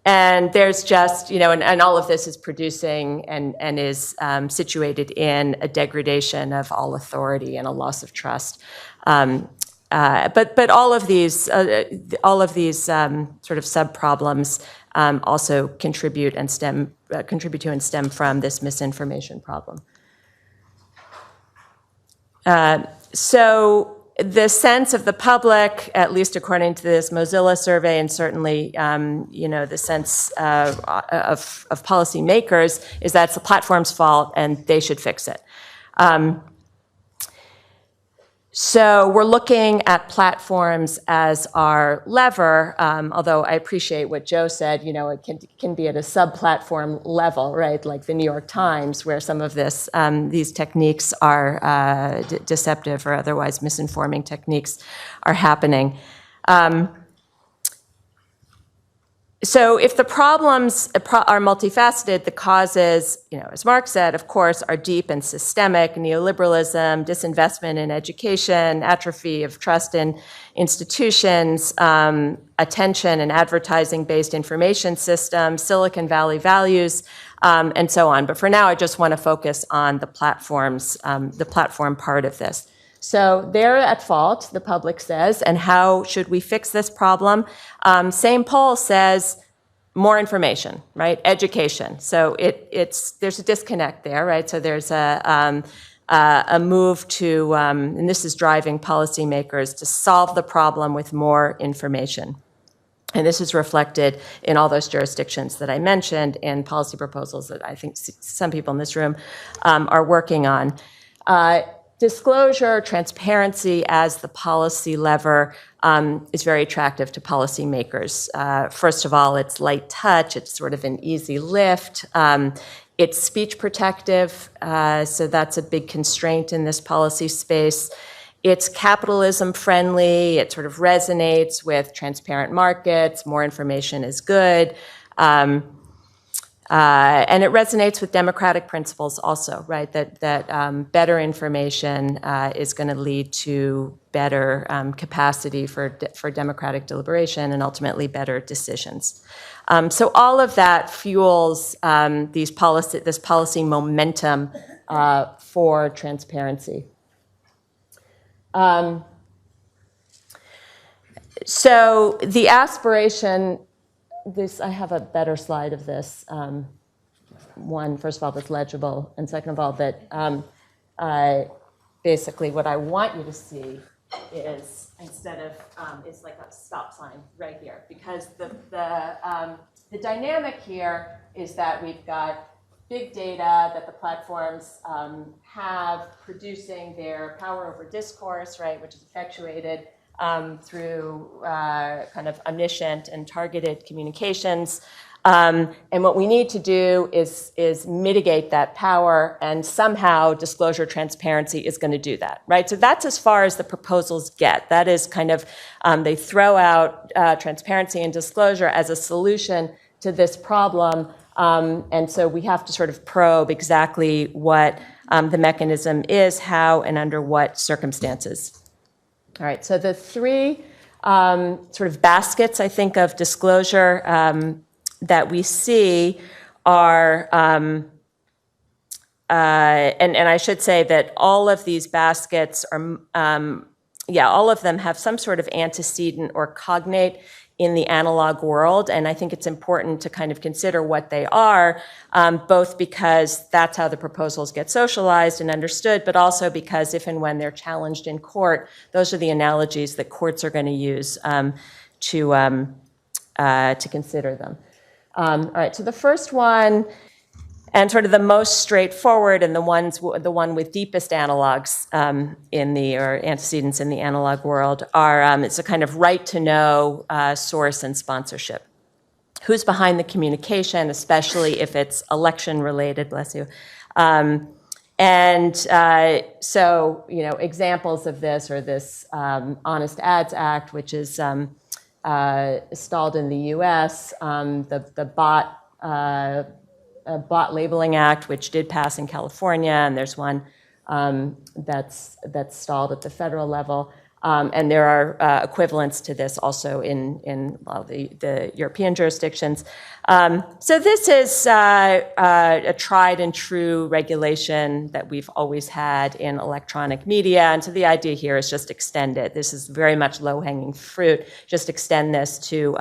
And there's just, you know, and all of this is producing and is situated in a degradation of all authority and a loss of trust. But all of these sort of sub-problems also contribute to and stem from this misinformation problem. So the sense of the public, at least according to this Mozilla survey, and certainly, you know, the sense of policymakers, is that it's the platform's fault and they should fix it. So we're looking at platforms as our lever, although I appreciate what Joe said, you know, it can be at a sub-platform level, right, like the New York Times, where some of these techniques are deceptive or otherwise misinforming techniques are happening. So if the problems are multifaceted, the causes, you know, as Mark said, of course, are deep and systemic: neoliberalism, disinvestment in education, atrophy of trust in institutions, attention and advertising-based information systems, Silicon Valley values, and so on. But for now, I just want to focus on the platforms, the platform part of this. So they're at fault, the public says, and how should we fix this problem? Same poll says more information, right? Education. So there's a disconnect there, right? So there's a move to, and this is driving policymakers to solve the problem with more information. And this is reflected in all those jurisdictions that I mentioned in policy proposals that I think some people in this room are working on. Disclosure, transparency as the policy lever is very attractive to policymakers. First of all, it's light touch. It's sort of an easy lift. It's speech protective, so that's a big constraint in this policy space. It's capitalism friendly. It sort of resonates with transparent markets. More information is good. And it resonates with democratic principles also, right? That better information is going to lead to better capacity for democratic deliberation and ultimately better decisions. So all of that fuels this policy momentum for transparency. So the aspiration, I have a better slide of this. One, first of all, that's legible, and second of all, that basically what I want you to see is instead of, it's like a stop sign right here, because the dynamic here is that we've got big data that the platforms have producing their power over discourse, right, which is effectuated through kind of omniscient and targeted communications. And what we need to do is mitigate that power, and somehow disclosure transparency is going to do that, right? So that's as far as the proposals get. That is kind of, they throw out transparency and disclosure as a solution to this problem. And so we have to sort of probe exactly what the mechanism is, how, and under what circumstances. All right, so the three sort of baskets, I think, of disclosure that we see are, and I should say that all of these baskets are, all of them have some sort of antecedent or cognate in the analog world, and I think it's important to kind of consider what they are, both because that's how the proposals get socialized and understood, but also because if and when they're challenged in court, those are the analogies that courts are going to use to consider them. All right, so the first one, and sort of the most straightforward and the one with deepest analogs or antecedents in the analog world are, it's a kind of right to know source and sponsorship. Who's behind the communication, especially if it's election related, bless you. So, examples of this are this Honest Ads Act, which is stalled in the US, the Bot Labeling Act, which did pass in California, and there's one that's stalled at the federal level. And there are equivalents to this also in the European jurisdictions. So this is a tried and true regulation that we've always had in electronic media. And so the idea here is just extend it. This is very much low-hanging fruit. Just extend this to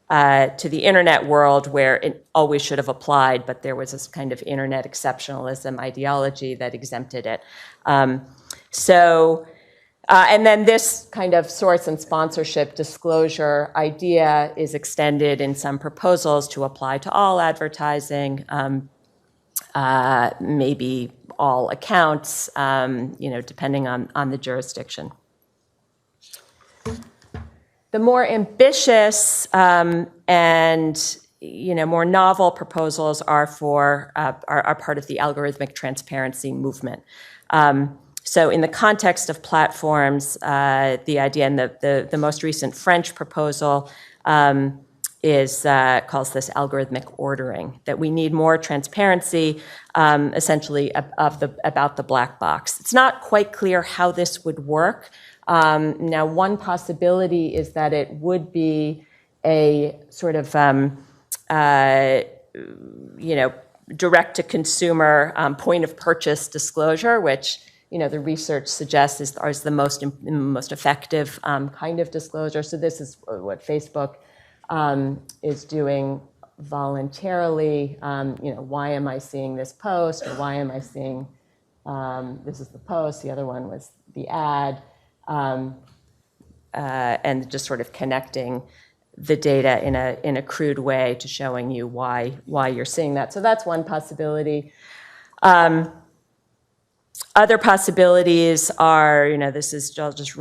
the internet world, where it always should have applied, but there was this kind of internet exceptionalism ideology that exempted it. And then this kind of source and sponsorship disclosure idea is extended in some proposals to apply to all advertising, maybe all accounts, depending on the jurisdiction. The more ambitious and more novel proposals are part of the algorithmic transparency movement. So in the context of platforms, the idea, and the most recent French proposal calls this algorithmic ordering, that we need more transparency, essentially about the black box. It's not quite clear how this would work. Now, one possibility is that it would be a sort of, direct-to-consumer point of purchase disclosure, which the research suggests is the most effective kind of disclosure. So this is what Facebook is doing voluntarily. Why am I seeing this post, or why am I seeing this is the post, the other one was the ad, and just sort of connecting the data in a crude way to showing you why you're seeing that. So that's one possibility. Other possibilities are, I'll just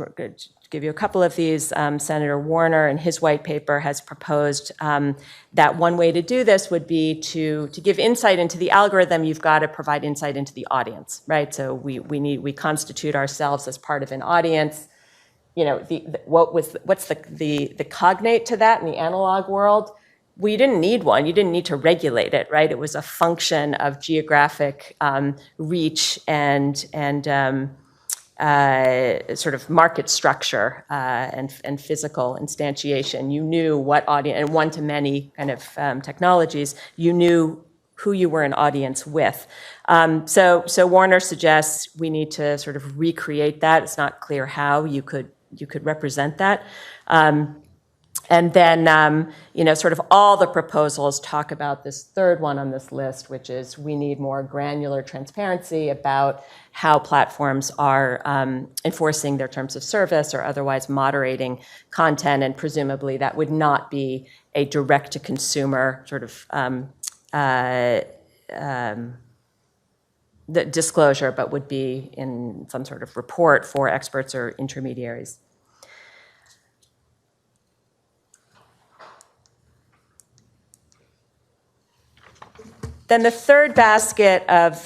give you a couple of these. Senator Warner, in his white paper, has proposed that one way to do this would be to give insight into the algorithm. You've got to provide insight into the audience, right? So we constitute ourselves as part of an audience. What's the cognate to that in the analog world? Well, you didn't need one. You didn't need to regulate it, right? It was a function of geographic reach and sort of market structure and physical instantiation. You knew what audience, and one-to-many kind of technologies, you knew who you were an audience with. So Warner suggests we need to sort of recreate that. It's not clear how you could represent that. And then, sort of all the proposals talk about this third one on this list, which is we need more granular transparency about how platforms are enforcing their terms of service or otherwise moderating content, and presumably that would not be a direct-to-consumer sort of the disclosure, but would be in some sort of report for experts or intermediaries. Then the third basket of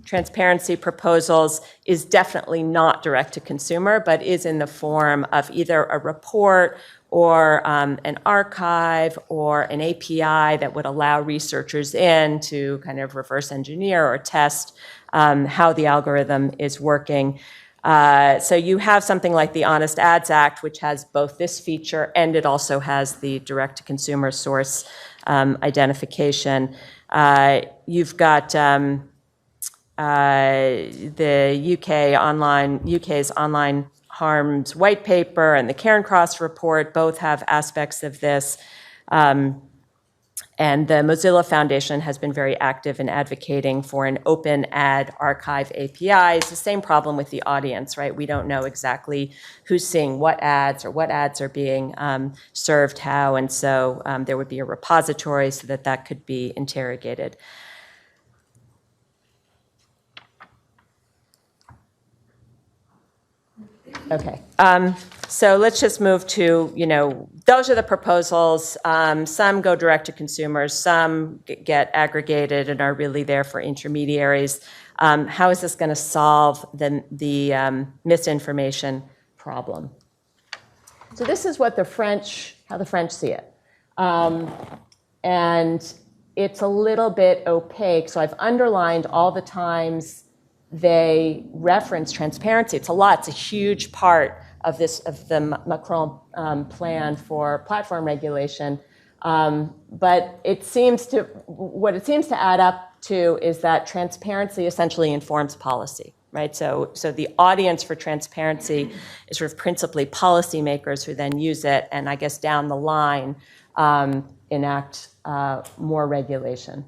transparency proposals is definitely not direct to consumer, but is in the form of either a report or an archive or an API that would allow researchers in to kind of reverse engineer or test how the algorithm is working. So you have something like the Honest Ads Act, which has both this feature and it also has the direct-to-consumer source identification. You've got the UK's online harms white paper and the Karin report both have aspects of this. And the Mozilla Foundation has been very active in advocating for an open ad archive API. It's the same problem with the audience, right? We don't know exactly who's seeing what ads or what ads are being served how, and so there would be a repository so that could be interrogated. Okay, so let's just move to, those are the proposals. Some go direct to consumers, some get aggregated and are really there for intermediaries. How is this going to solve the misinformation problem? So this is what how the French see it. And it's a little bit opaque, so I've underlined all the times they reference transparency. It's a lot. It's a huge part of the Macron plan for platform regulation. But what it seems to add up to is that transparency essentially informs policy, right? So the audience for transparency is sort of principally policymakers who then use it, and I guess down the line enact more regulation.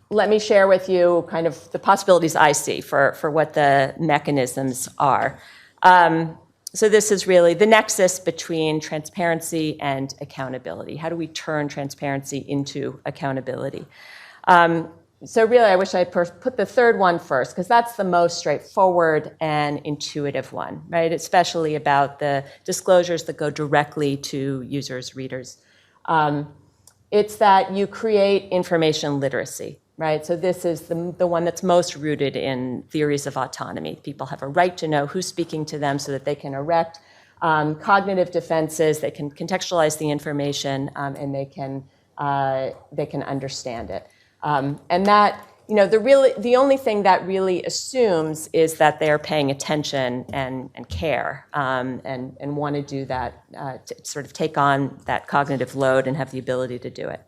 Let me share with you kind of the possibilities I see for what the mechanisms are. So this is really the nexus between transparency and accountability. How do we turn transparency into accountability? So really, I wish I'd put the third one first, because that's the most straightforward and intuitive one, right? Especially about the disclosures that go directly to users, readers. It's that you create information literacy. Right, so this is the one that's most rooted in theories of autonomy. People have a right to know who's speaking to them so that they can erect cognitive defenses, they can contextualize the information, and they can understand it. And that, the only thing that really assumes is that they're paying attention and care and want to do that, to sort of take on that cognitive load and have the ability to do it.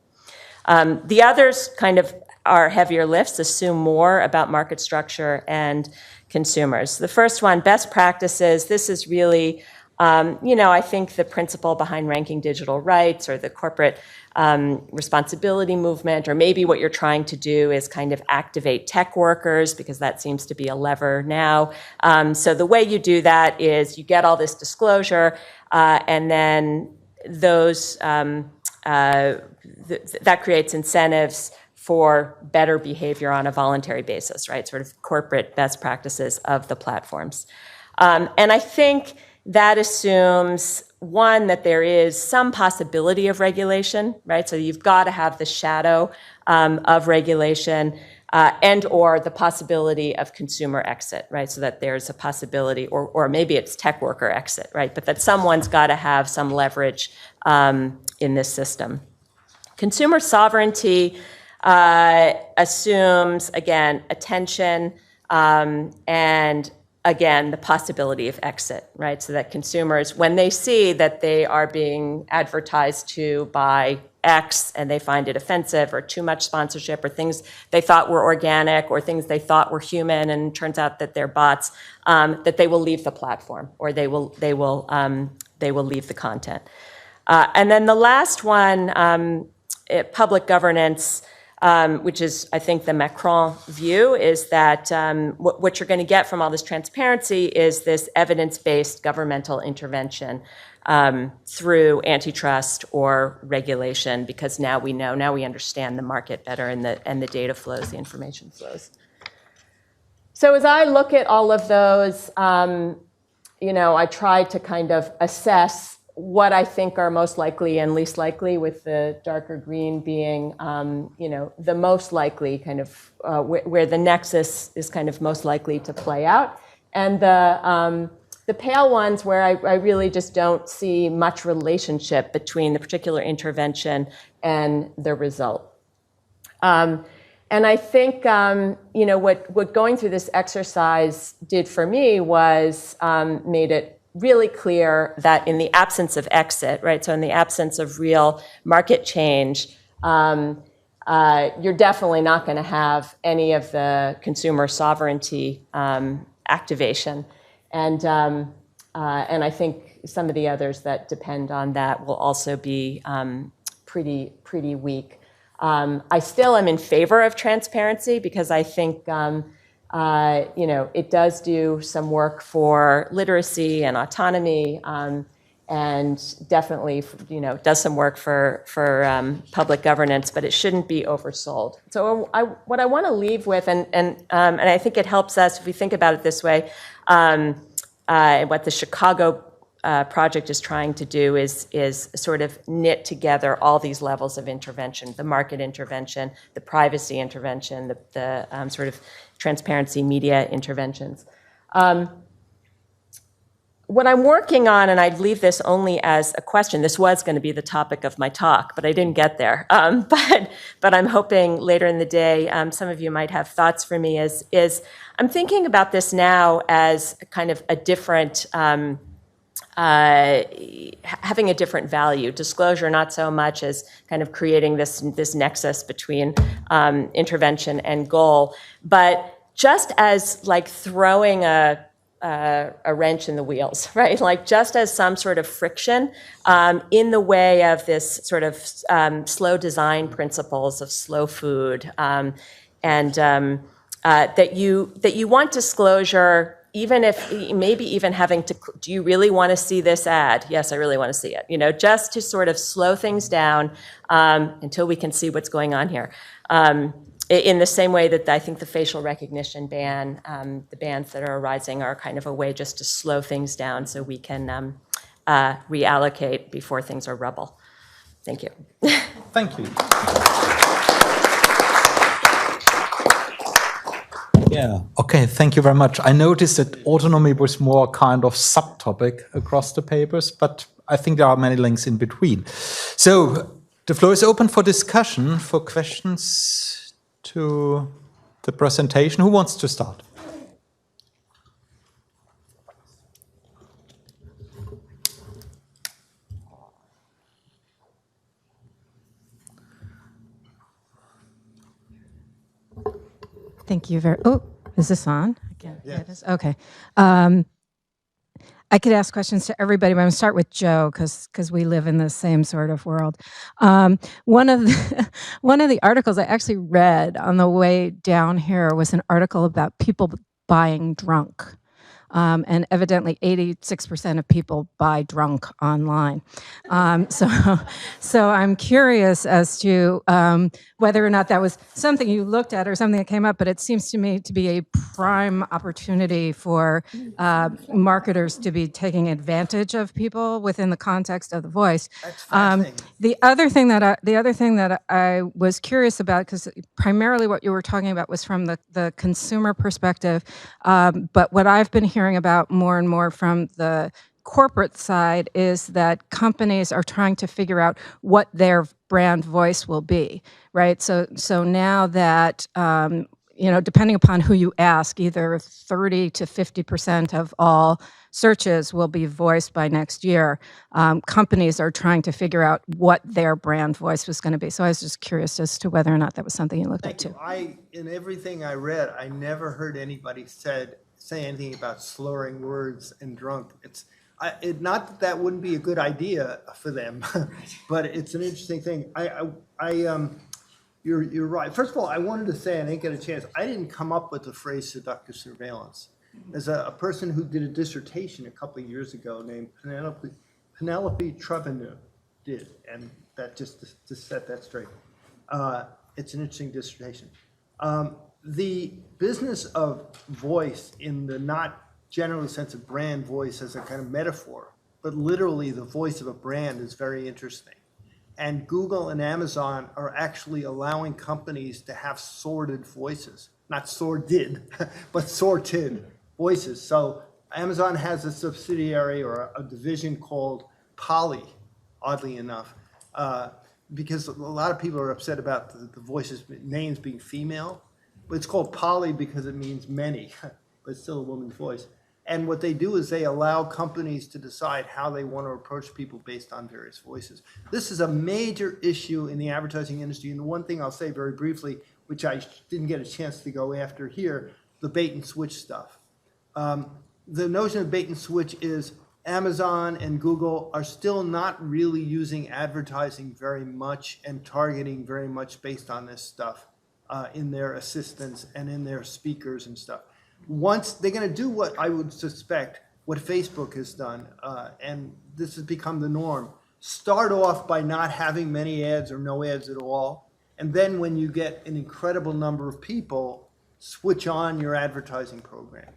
The others kind of are heavier lifts, assume more about market structure and consumers. The first one, best practices. This is really, I think the principle behind ranking digital rights or the corporate responsibility movement, or maybe what you're trying to do is kind of activate tech workers, because that seems to be a lever now. So the way you do that is you get all this disclosure, and then those that creates incentives for better behavior on a voluntary basis, right? Sort of corporate best practices of the platforms. And I think that assumes, one, that there is some possibility of regulation, right? So you've got to have the shadow of regulation and or the possibility of consumer exit, right? So that there's a possibility, or maybe it's tech worker exit, right? But that someone's got to have some leverage in this system. Consumer sovereignty assumes, again, attention and, again, the possibility of exit, right? So that consumers, when they see that they are being advertised to by X and they find it offensive or too much sponsorship or things they thought were organic or things they thought were human and it turns out that they're bots, that they will leave the platform or they will leave the content. And then the last one, public governance, which is, I think, the Macron view, is that what you're going to get from all this transparency is this evidence-based governmental intervention through antitrust or regulation, because now we know, now we understand the market better and the data flows, the information flows. So as I look at all of those, I try to kind of assess what I think are most likely and least likely, with the darker green being, the most likely kind of where the nexus is kind of most likely to play out, and the pale ones where I really just don't see much relationship between the particular intervention and the result. And I think, what going through this exercise did for me was made it really clear that in the absence of exit, right, so in the absence of real market change, you're definitely not going to have any of the consumer sovereignty activation. And I think some of the others that depend on that will also be pretty weak. I still am in favor of transparency because I think it does do some work for literacy and autonomy, and definitely, does some work for public governance, but it shouldn't be oversold. So what I want to leave with, and I think it helps us if we think about it this way, what the Chicago project is trying to do is sort of knit together all these levels of intervention: the market intervention, the privacy intervention, the sort of transparency media interventions. What I'm working on, and I'd leave this only as a question, this was going to be the topic of my talk, but I didn't get there. But I'm hoping later in the day, some of you might have thoughts for me, is I'm thinking about this now as kind of a different, having a different value. Disclosure, not so much as kind of creating this nexus between intervention and goal, but just as like throwing a wrench in the wheels, right? Like just as some sort of friction in the way of this sort of slow design principles of slow food, and that you want disclosure. Even if maybe even having to, do you really want to see this ad? Yes, I really want to see it. Just to sort of slow things down until we can see what's going on here. In the same way that I think the facial recognition ban, the bans that are arising are kind of a way just to slow things down so we can reallocate before things are rubble. Thank you. Thank you. Yeah, okay, thank you very much. I noticed that autonomy was more kind of subtopic across the papers, but I think there are many links in between. So the floor is open for discussion, for questions to the presentation. Who wants to start? Thank you very. Oh, is this on? Again, yeah, it is. Okay. I could ask questions to everybody, but I'm going to start with Joe because we live in the same sort of world. One of the articles I actually read on the way down here was an article about people buying drunk. And evidently 86% of people buy drunk online. So I'm curious as to whether or not that was something you looked at or something that came up, but it seems to me to be a prime opportunity for marketers to be taking advantage of people within the context of the voice. That's fascinating. The other thing that I was curious about, because primarily what you were talking about was from the consumer perspective, but what I've been hearing about more and more from the corporate side is that companies are trying to figure out what their brand voice will be, right? So now that depending upon who you ask, either 30 to 50% of all searches will be voiced by next year. Companies are trying to figure out what their brand voice was going to be. So I was just curious as to whether or not that was something you looked at too. In everything I read, I never heard anybody say anything about slurring words and drunk. Not that wouldn't be a good idea for them, but it's an interesting thing. You're right. First of all, I wanted to say, I didn't get a chance, I didn't come up with the phrase seductive surveillance. There's a person who did a dissertation a couple of years ago named Penelope Treveneux did, and that just to set that straight. It's an interesting dissertation. The business of voice in the not generally sense of brand voice as a kind of metaphor, but literally the voice of a brand is very interesting. And Google and Amazon are actually allowing companies to have sorted voices, not sordid, but sorted voices. So Amazon has a subsidiary or a division called Poly, oddly enough, because a lot of people are upset about the voices, names being female. But it's called Poly because it means many, but it's still a woman's voice. And what they do is they allow companies to decide how they want to approach people based on various voices. This is a major issue in the advertising industry. And the one thing I'll say very briefly, which I didn't get a chance to go after here, the bait and switch stuff. The notion of bait and switch is Amazon and Google are still not really using advertising very much and targeting very much based on this stuff in their assistants and in their speakers and stuff. Once they're going to do what I would suspect what Facebook has done, and this has become the norm, start off by not having many ads or no ads at all, and then when you get an incredible number of people, switch on your advertising program.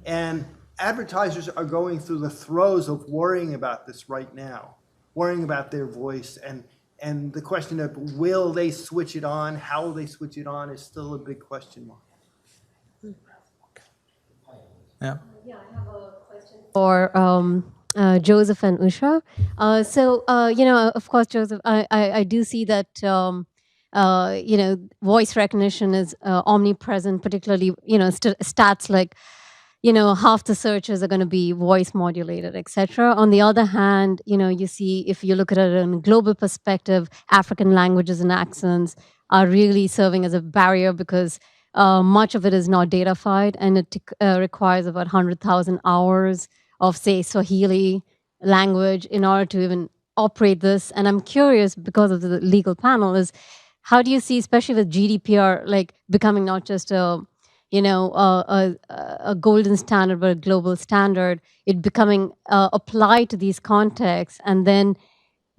And advertisers are going through the throes of worrying about this right now, worrying about their voice, and the question of will they switch it on, how will they switch it on is still a big question mark. Yeah. Yeah, I have a question for Joseph and Usha. Of course, Joseph, I do see that, voice recognition is omnipresent, particularly, stats like, half the searches are going to be voice modulated, etc. On the other hand, you see, if you look at it in a global perspective, African languages and accents are really serving as a barrier because much of it is not datafied, and it requires about 100,000 hours of, say, Swahili language in order to even operate this. And I'm curious, because of the legal panel, is how do you see, especially with GDPR, like becoming not just a golden standard, but a global standard, it becoming applied to these contexts, and then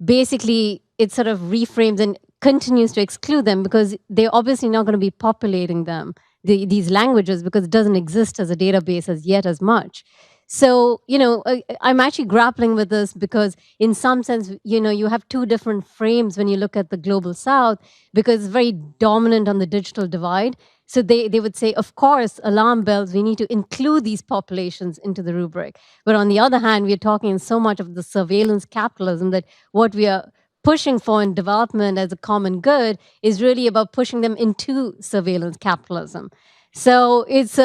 basically it sort of reframes and continues to exclude them because they're obviously not going to be populating them, these languages, because it doesn't exist as a database as yet as much. So, I'm actually grappling with this because in some sense, you have two different frames when you look at the global south, because it's very dominant on the digital divide. So they would say, of course, alarm bells, we need to include these populations into the rubric. But on the other hand, we're talking so much of the surveillance capitalism that what we are pushing for in development as a common good is really about pushing them into surveillance capitalism. So it's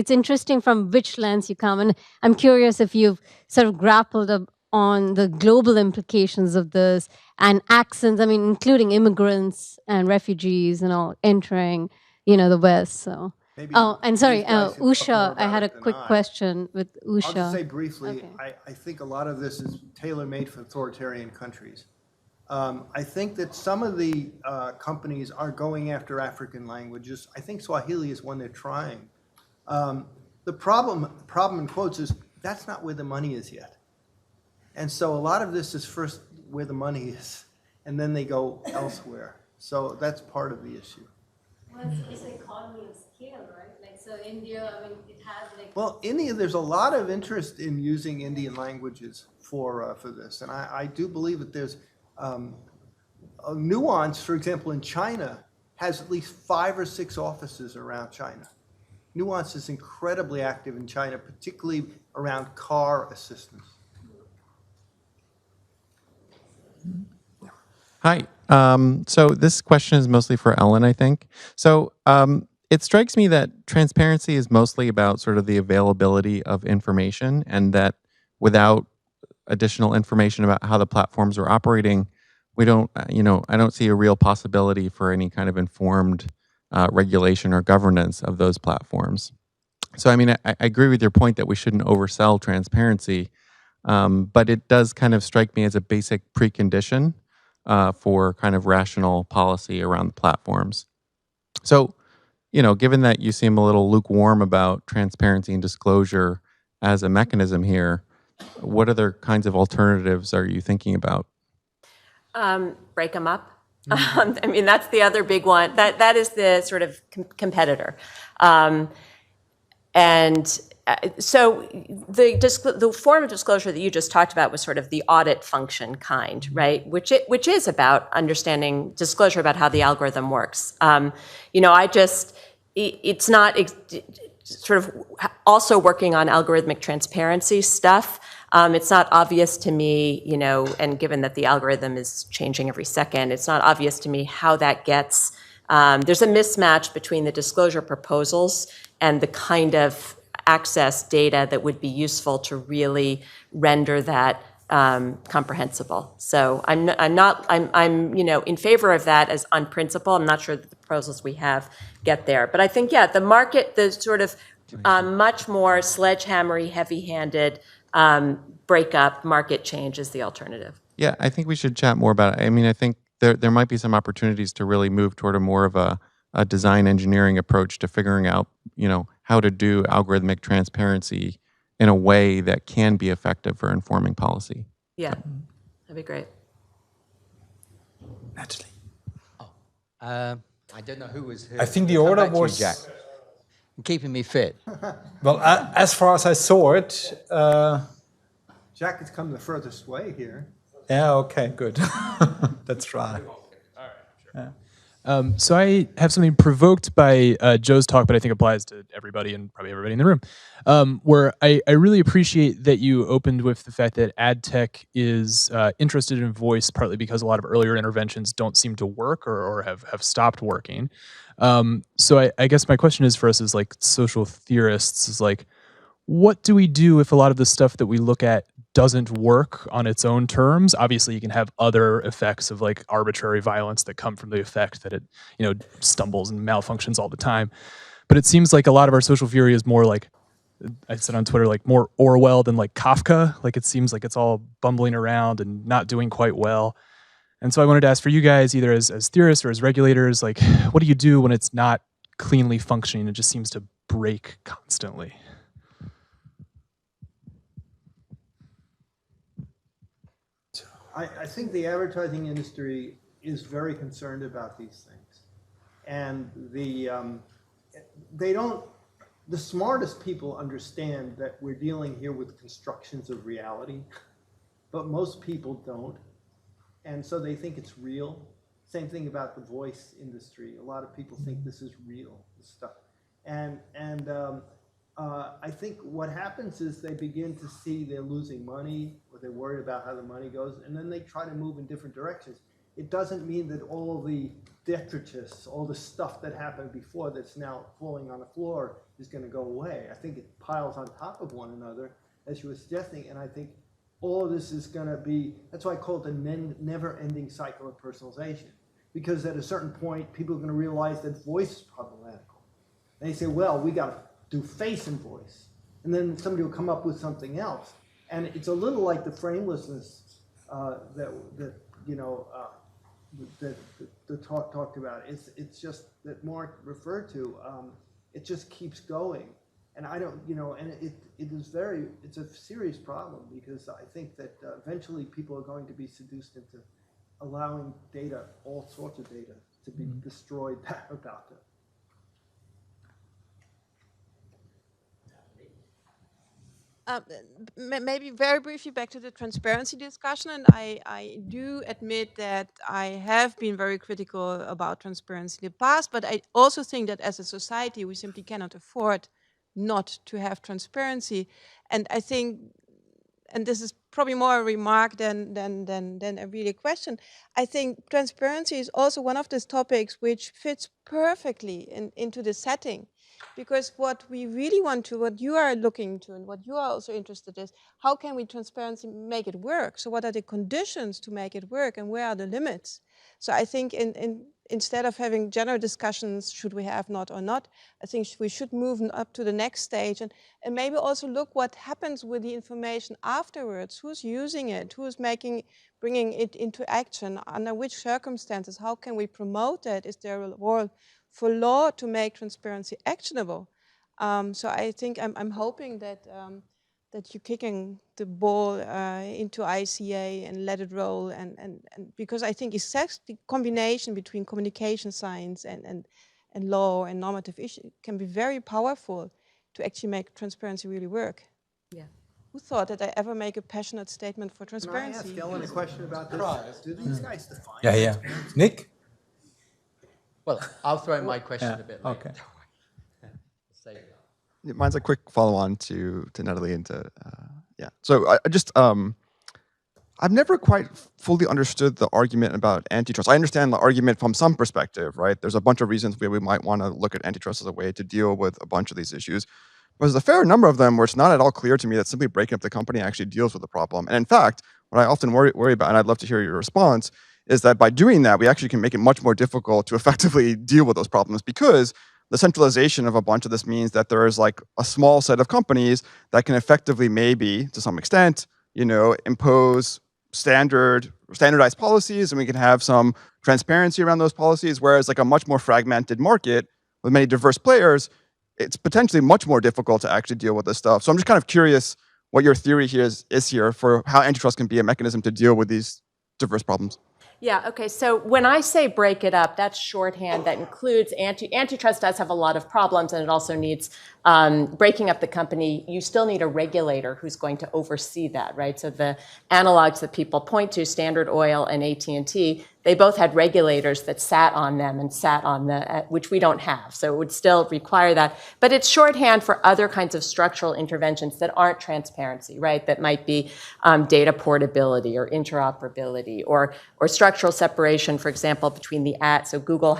interesting from which lens you come. And I'm curious if you've sort of grappled on the global implications of this and accents, including immigrants and refugees and all entering, the West. So Maybe Oh, and sorry, these guys can talk more Usha, I about had a it than quick I. question with I'll just say Usha. briefly, Okay. I think a lot of this is tailor-made for authoritarian countries. I think that some of the companies are going after African languages. I think Swahili is one they're trying. The problem in quotes is that's not where the money is yet. And so a lot of this is first where the money is, and then they go elsewhere. So that's part of the issue. Well, it's an economy of scale, right? Like, so India, I mean, it has like... Well, India, there's a lot of interest in using Indian languages for this. And I do believe that there's a nuance. For example, in China, has at least 5 or 6 offices around China. Nuance is incredibly active in China, particularly around car assistance. Hi. So this question is mostly for Ellen, I think. So it strikes me that transparency is mostly about sort of the availability of information, and that without additional information about how the platforms are operating, we don't, I don't see a real possibility for any kind of informed regulation or governance of those platforms. So, I mean, I agree with your point that we shouldn't oversell transparency, but it does kind of strike me as a basic precondition for kind of rational policy around the platforms. So, given that you seem a little lukewarm about transparency and disclosure as a mechanism here, what other kinds of alternatives are you thinking about? Break them up. I mean, that's the other big one. That is the sort of competitor. So the form of disclosure that you just talked about was sort of the audit function kind, right? Which is about understanding disclosure about how the algorithm works. It's not sort of also working on algorithmic transparency stuff. It's not obvious to me, and given that the algorithm is changing every second, it's not obvious to me how that gets. There's a mismatch between the disclosure proposals and the kind of access data that would be useful to really render that comprehensible. So I'm in favor of that as on principle. I'm not sure that the proposals we have get there, but I think the market, the sort of much more sledgehammery, heavy-handed breakup market change is the alternative. Yeah, I think we should chat more about it. I mean, I think there might be some opportunities to really move toward a more of a design engineering approach to figuring out, how to do algorithmic transparency in a way that can be effective for informing policy. Yeah, that'd be great. Natalie. I don't know who was who. I think the I'll come order back to you, was... Jack. Keeping me fit. Well, as far as I saw it... Jack has come the furthest way here. Yeah, okay, good. That's right. So I have something provoked by Joe's talk, but I think applies to everybody and probably everybody in the room, where I really appreciate that you opened with the fact that ad tech is interested in voice, partly because a lot of earlier interventions don't seem to work or have stopped working. So I guess my question is for us as like social theorists is like, what do we do if a lot of the stuff that we look at doesn't work on its own terms? Obviously, you can have other effects of like arbitrary violence that come from the effect that it, stumbles and malfunctions all the time. But it seems like a lot of our social theory is more like, I said on Twitter, like more Orwell than like Kafka. Like it seems like it's all bumbling around and not doing quite well. And so I wanted to ask for you guys, either as theorists or as regulators, like what do you do when it's not cleanly functioning? It just seems to break constantly. I think the advertising industry is very concerned about these things. And the smartest people understand that we're dealing here with constructions of reality, but most people don't. And so they think it's real. Same thing about the voice industry. A lot of people think this is real, this stuff. And I think what happens is they begin to see they're losing money, or they're worried about how the money goes, and then they try to move in different directions. It doesn't mean that all the detritus, all the stuff that happened before that's now falling on the floor is going to go away. I think it piles on top of one another, as you were suggesting, and I think all of this is going to be, that's why I call it the never-ending cycle of personalization. Because at a certain point, people are going to realize that voice is problematical. and they say, well, we got to do face and voice. And then somebody will come up with something else. And it's a little like the framelessness that the talk talked about. It's just that Mark referred to. It just keeps going. And I don't, and it's a serious problem, because I think that eventually people are going to be seduced into allowing data, all sorts of data, to be destroyed about them. Maybe very briefly back to the transparency discussion, and I do admit that I have been very critical about transparency in the past, but I also think that as a society we simply cannot afford not to have transparency. And I think, and this is probably more a remark than a really question, I think transparency is also one of those topics which fits perfectly into the setting. Because what we really want to, what you are looking to, and what you are also interested in, is how can we transparency make it work? So what are the conditions to make it work, and where are the limits? So I think instead of having general discussions, should we have not or not, I think we should move up to the next stage, and maybe also look what happens with the information afterwards. Who's using it? Who's bringing it into action? Under which circumstances? How can we promote it? Is there a role for law to make transparency actionable? So I think I'm hoping that that you're kicking the ball into ICA and let it roll, and because I think it's the combination between communication science and law and normative issues can be very powerful to actually make transparency really work. Yeah. Who thought that I ever make a passionate statement for transparency? Can I ask Ellen a question about this? Do these guys define Yeah. Nick? Well, I'll throw in my question a bit later. Okay. Mine's a quick follow-on to Natalie and to So I just I've never quite fully understood the argument about antitrust. I understand the argument from some perspective, right? There's a bunch of reasons where we might want to look at antitrust as a way to deal with a bunch of these issues. But there's a fair number of them where it's not at all clear to me that simply breaking up the company actually deals with the problem. And in fact, what I often worry about, and I'd love to hear your response, is that by doing that, we actually can make it much more difficult to effectively deal with those problems, because the centralization of a bunch of this means that there is like a small set of companies that can effectively, maybe to some extent, impose standardized policies, and we can have some transparency around those policies. Whereas like a much more fragmented market with many diverse players, it's potentially much more difficult to actually deal with this stuff. So I'm just kind of curious what your theory here is here for how antitrust can be a mechanism to deal with these diverse problems. Yeah, okay, so when I say break it up, that's shorthand that includes antitrust does have a lot of problems, and it also needs breaking up the company. You still need a regulator who's going to oversee that, right? So the analogs that people point to, Standard Oil and AT&T, they both had regulators that sat on them and sat on which we don't have. So it would still require that. But it's shorthand for other kinds of structural interventions that aren't transparency, right? That might be data portability or interoperability or structural separation, for example, between the ad. So Google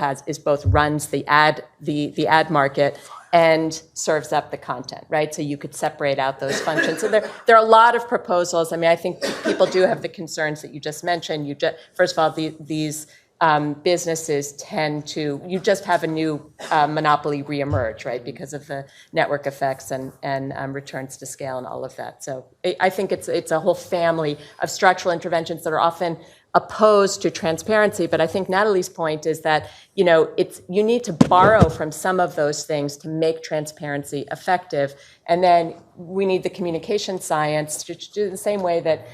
runs the ad market and serves up the content, right? So you could separate out those functions. So there are a lot of proposals. I mean, I think people do have the concerns that you just mentioned. First of all, these businesses tend to, you just have a new monopoly reemerge, right? Because of the network effects and returns to scale and all of that. So I think it's a whole family of structural interventions that are often opposed to transparency. But I think Natalie's point is that, you need to borrow from some of those things to make transparency effective. And then we need the communication science to do the same way that,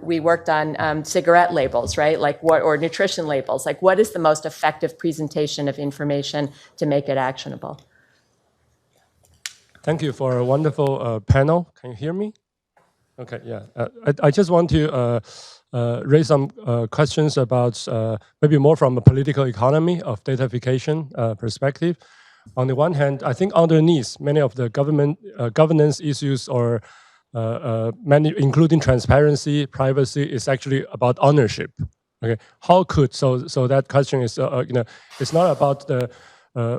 we worked on cigarette labels, right? Or nutrition labels. Like, what is the most effective presentation of information to make it actionable? Thank you for a wonderful panel. Can you hear me? Okay, yeah. I just want to raise some questions about maybe more from a political economy of datafication perspective. On the one hand, I think underneath many of the governance issues or many, including transparency, privacy, is actually about ownership. Okay, how could so that question is it's not about the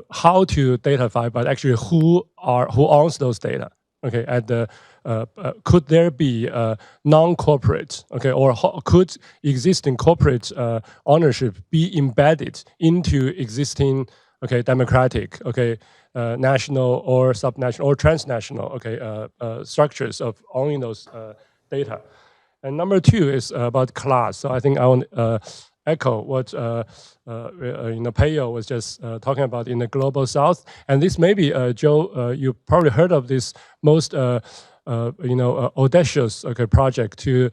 how to datafy, but actually who owns those data. Okay, and could there be non-corporate, okay, or could existing corporate ownership be embedded into existing okay, democratic, okay, national or subnational or transnational, okay, structures of owning those data. And number two is about class. So I think I want echo what Peyo was just talking about in the global south. And this maybe, Joe, you probably heard of this most audacious project to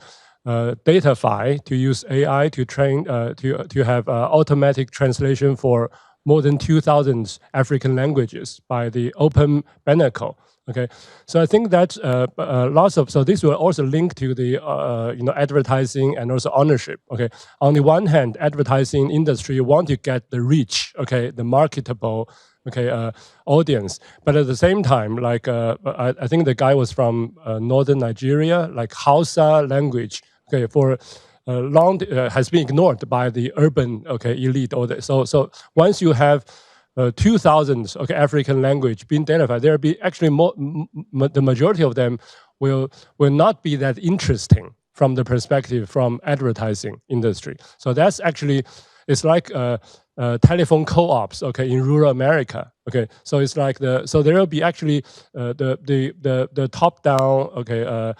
Datafy, to use AI to train to have automatic translation for more than 2,000 African languages by the Open Benacle. Okay, so I think that lots of, so this will also link to the advertising and also ownership. Okay, on the one hand, advertising industry want to get the reach, okay, the marketable, okay, audience, but at the same time, like I think the guy was from northern Nigeria, like Hausa language, okay, for long has been ignored by the urban, okay, elite. So once you have 2,000 okay, African language being identified, there will be actually more, the majority of them will not be that interesting from the perspective from advertising industry. So that's actually, it's like telephone co-ops, okay, in rural America. Okay, so it's like so there will be actually the top-down, okay,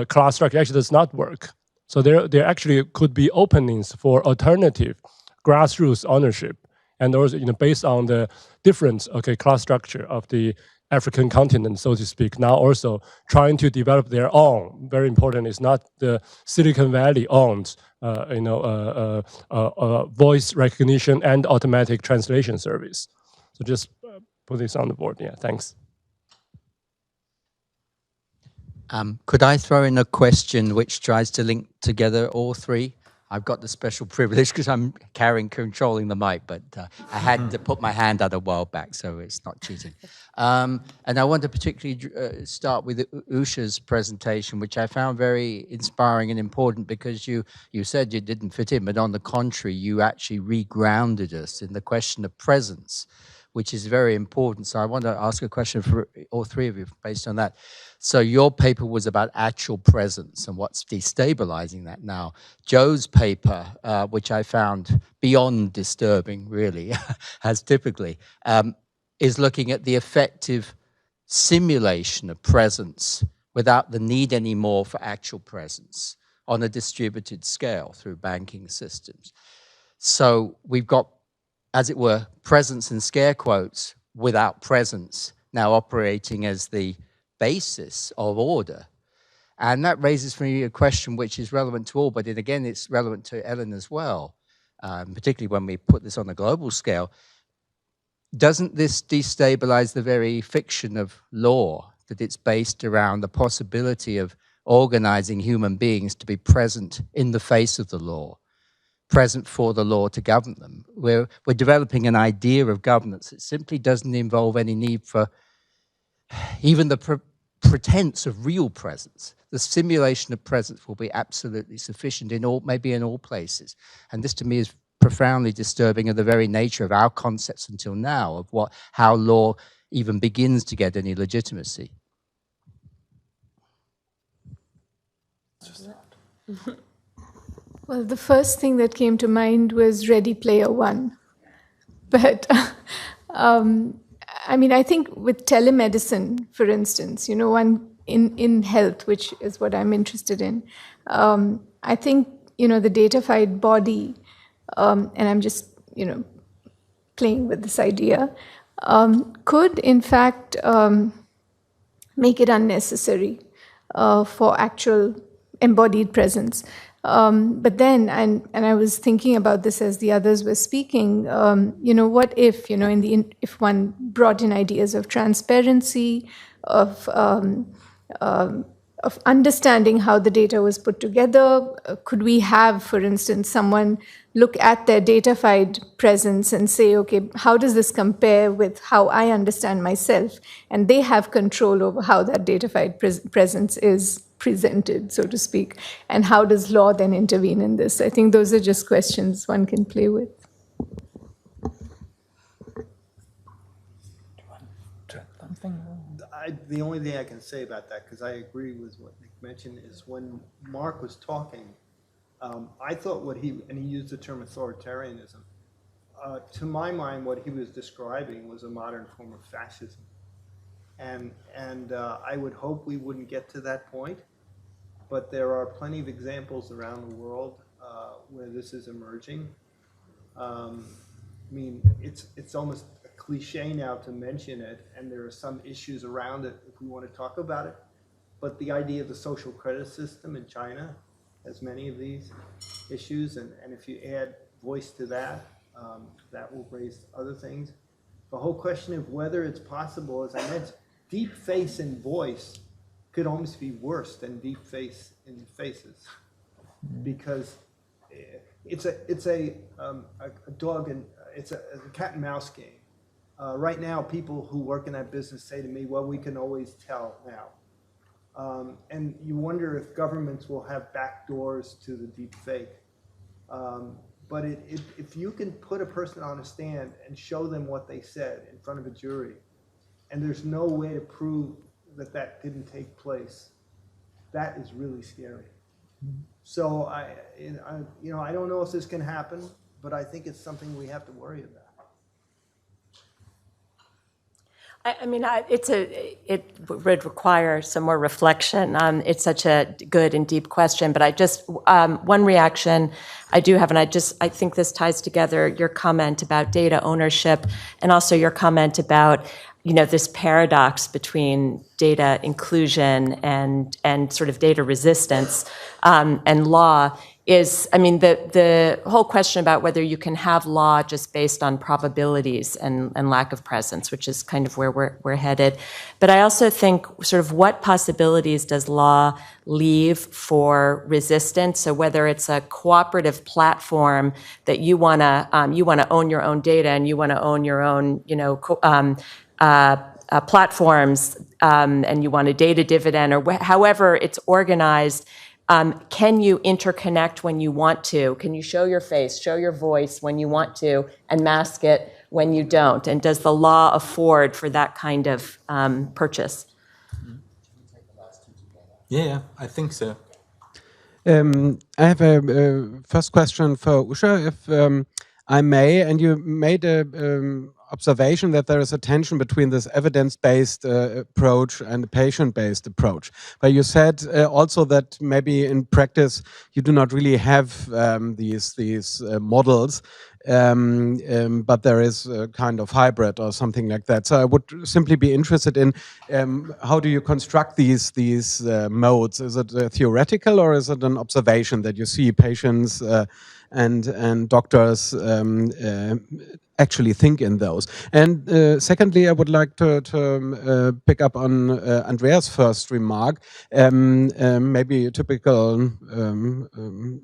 class structure actually does not work. So there actually could be openings for alternative grassroots ownership, and also based on the different okay class structure of the African continent, so to speak. Now also trying to develop their own. Very important is not the Silicon Valley owned voice recognition and automatic translation service. So just put this on the board. Yeah, thanks. Could I throw in a question which tries to link together all three? I've got the special privilege because I'm controlling the mic, but I had to put my hand out a while back, so it's not cheating. And I want to particularly start with Usha's presentation, which I found very inspiring and important because you said you didn't fit in, but on the contrary, you actually regrounded us in the question of presence, which is very important. So I want to ask a question for all three of you based on that. So your paper was about actual presence and what's destabilizing that now. Joe's paper, which I found beyond disturbing, really, as typically, is looking at the effective simulation of presence without the need anymore for actual presence on a distributed scale through banking systems. So we've got, as it were, presence in scare quotes without presence now operating as the basis of order. And that raises for me a question which is relevant to all, but again, it's relevant to Ellen as well, particularly when we put this on a global scale. Doesn't this destabilize the very fiction of law, that it's based around the possibility of organizing human beings to be present in the face of the law, present for the law to govern them? We're developing an idea of governance that simply doesn't involve any need for even the pretense of real presence. The simulation of presence will be absolutely sufficient in all, maybe in all places. And this to me is profoundly disturbing of the very nature of our concepts until now of how law even begins to get any legitimacy. Well, the first thing that came to mind was Ready Player One. But I mean, I think with telemedicine, for instance, one in health, which is what I'm interested in, I think, the datafied body, and I'm just, playing with this idea, could in fact make it unnecessary for actual embodied presence. But then, and I was thinking about this as the others were speaking, what if, if one brought in ideas of transparency, of understanding how the data was put together? Could we have, for instance, someone look at their datafied presence and say, okay, how does this compare with how I understand myself? And they have control over how that datafied presence is presented, so to speak. And how does law then intervene in this? I think those are just questions one can play with. The only thing I can say about that, because I agree with what Nick mentioned, is when Mark was talking, I thought and he used the term authoritarianism. to my mind, what he was describing was a modern form of fascism. And I would hope we wouldn't get to that point, but there are plenty of examples around the world where this is emerging. I mean, it's almost a cliche now to mention it, and there are some issues around it if we want to talk about it. But the idea of the social credit system in China has many of these issues, and if you add voice to that, that will raise other things. The whole question of whether it's possible, as I mentioned, deep face in voice could almost be worse than deep face in faces, because it's a dog and it's a cat and mouse game. Right now, people who work in that business say to me, "Well, we can always tell now." And you wonder if governments will have back doors to the deep fake. But if you can put a person on a stand and show them what they said in front of a jury, and there's no way to prove that that didn't take place, that is really scary. So I don't know if this can happen, but I think it's something we have to worry about. I mean, it would require some more reflection. It's such a good and deep question, but I just, one reaction I do have, and I think this ties together your comment about data ownership and also your comment about, this paradox between data inclusion and sort of data resistance and law is, I mean, the whole question about whether you can have law just based on probabilities and lack of presence, which is kind of where we're headed. But I also think sort of what possibilities does law leave for resistance? So whether it's a cooperative platform that you want to own your own data and you want to own your own, platforms and you want a data dividend or however it's organized, can you interconnect when you want to? Can you show your face, show your voice when you want to, and mask it when you don't? And does the law afford for that kind of purchase? Yeah, I think so. I have a first question for Usha, if I may. And you made a observation that there is a tension between this evidence-based approach and the patient-based approach. But you said also that maybe in practice you do not really have these models, but there is a kind of hybrid or something like that. So I would simply be interested in how do you construct these modes? Is it theoretical or is it an observation that you see patients and doctors actually think in those? And secondly, I would like to pick up on Andreas' first remark, maybe a typical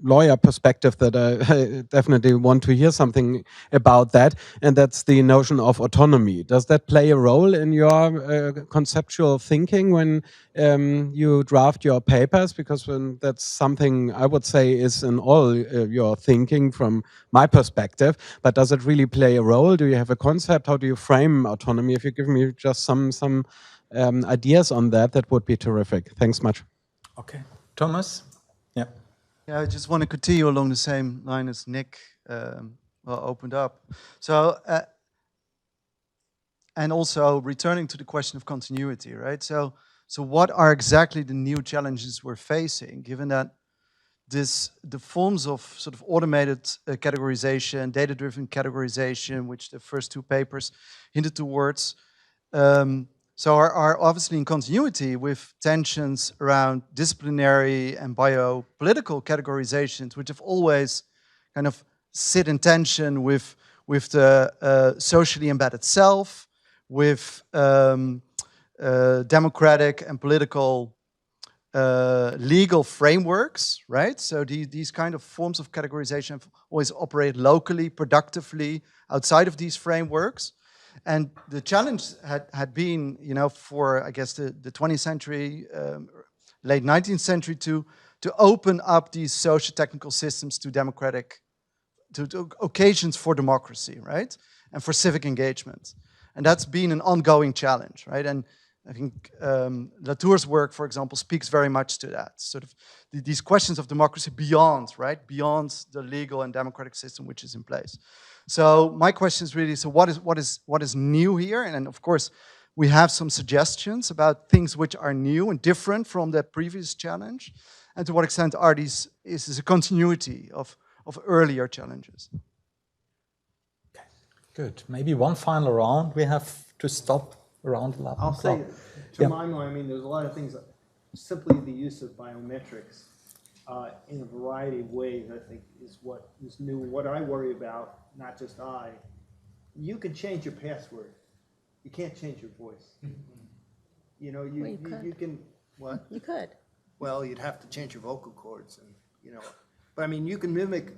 lawyer perspective that I definitely want to hear something about that, and that's the notion of autonomy. Does that play a role in your conceptual thinking when you draft your papers? Because that's something I would say is in all your thinking from my perspective, but does it really play a role? Do you have a concept? How do you frame autonomy? If you give me just some ideas on that, that would be terrific. Thanks much. Okay. Thomas? Yeah. Yeah, I just want to continue along the same line as Nick opened up. So, and also returning to the question of continuity, right? So what are exactly the new challenges we're facing, given that the forms of sort of automated categorization, data-driven categorization, which the first two papers hinted towards, so are obviously in continuity with tensions around disciplinary and biopolitical categorizations, which have always kind of sit in tension with the socially embedded self, with democratic and political legal frameworks, right? So these kind of forms of categorization have always operated locally, productively, outside of these frameworks. And the challenge had been, for, I guess, the 20th century, late 19th century, to open up these socio-technical systems to to occasions for democracy, right? And for civic engagement. And that's been an ongoing challenge, right? And I think Latour's work, for example, speaks very much to that. Sort of these questions of democracy beyond, right? Beyond the legal and democratic system which is in place. So my question is really, so what is new here? And of course, we have some suggestions about things which are new and different from the previous challenge. And to what extent are these, is this a continuity of earlier challenges? Okay, good. Maybe one final round. We have to stop around 11 I'll o'clock. say, to my mind, I mean, there's a lot of things, simply the use of biometrics in a variety of ways, I think, is what is new. What I worry about, not just you can change your password. You can't change your voice. You know, you can, what? You could. Well, you'd have to change your vocal cords, and you know. But I mean, you can mimic.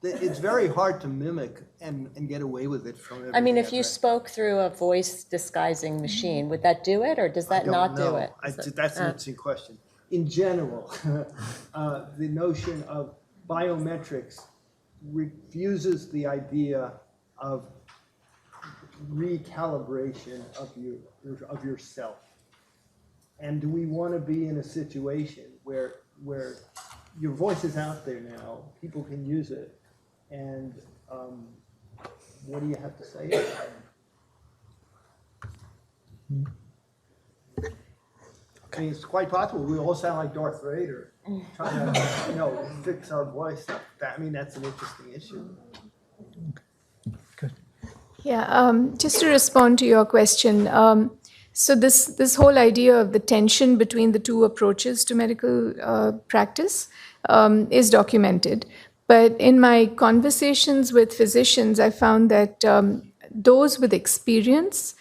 It's very hard to mimic and get away with it from everything. I mean, if you spoke through a voice disguising machine, would that do it, or does that not do it? That's an interesting question. In general, the notion of biometrics refuses the idea of recalibration of yourself. And do we want to be in a situation where your voice is out there now, people can use it, and what do you have to say about it? I mean, it's quite possible we all sound like Darth Vader, trying to, fix our voice. I mean, that's an interesting issue. Yeah, just to respond to your question, so this whole idea of the tension between the two approaches to medical practice is documented. But in my conversations with physicians, I found that those with experience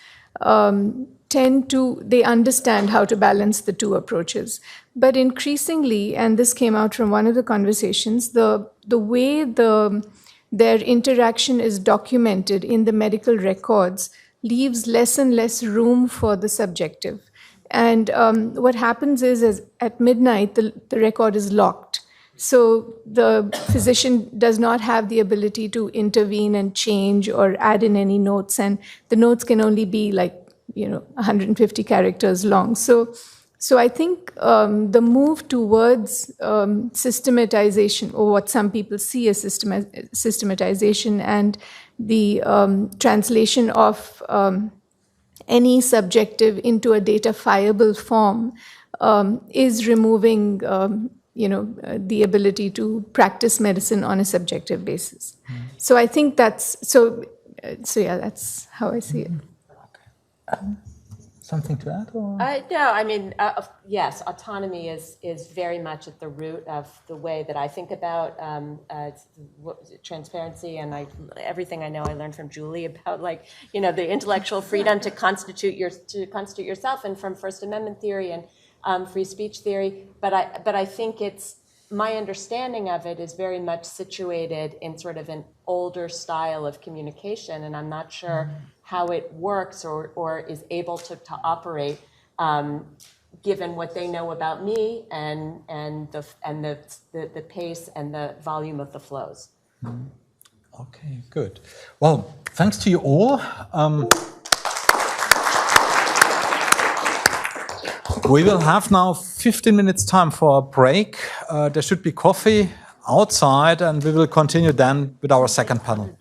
they understand how to balance the two approaches. But increasingly, and this came out from one of the conversations, the way their interaction is documented in the medical records leaves less and less room for the subjective. And what happens is at midnight, the record is locked. So the physician does not have the ability to intervene and change or add in any notes. And the notes can only be 150 characters long. So I think the move towards systematization, or what some people see as systematization, and the translation of any subjective into a datafiable form is removing the ability to practice medicine on a subjective basis. So I think that's how I see it. Something to add? Or? No, I mean, yes, autonomy is very much at the root of the way that I think about transparency, and everything I know I learned from Julie about the intellectual freedom to constitute yourself, and from First Amendment theory and free speech theory. But I think my understanding of it is very much situated in sort of an older style of communication, and I'm not sure how it works or is able to operate given what they know about me and the pace and the volume of the flows. Okay, good. Well, thanks to you all. We will have now 15 minutes time for a break. There should be coffee outside, and we will continue then with our second panel.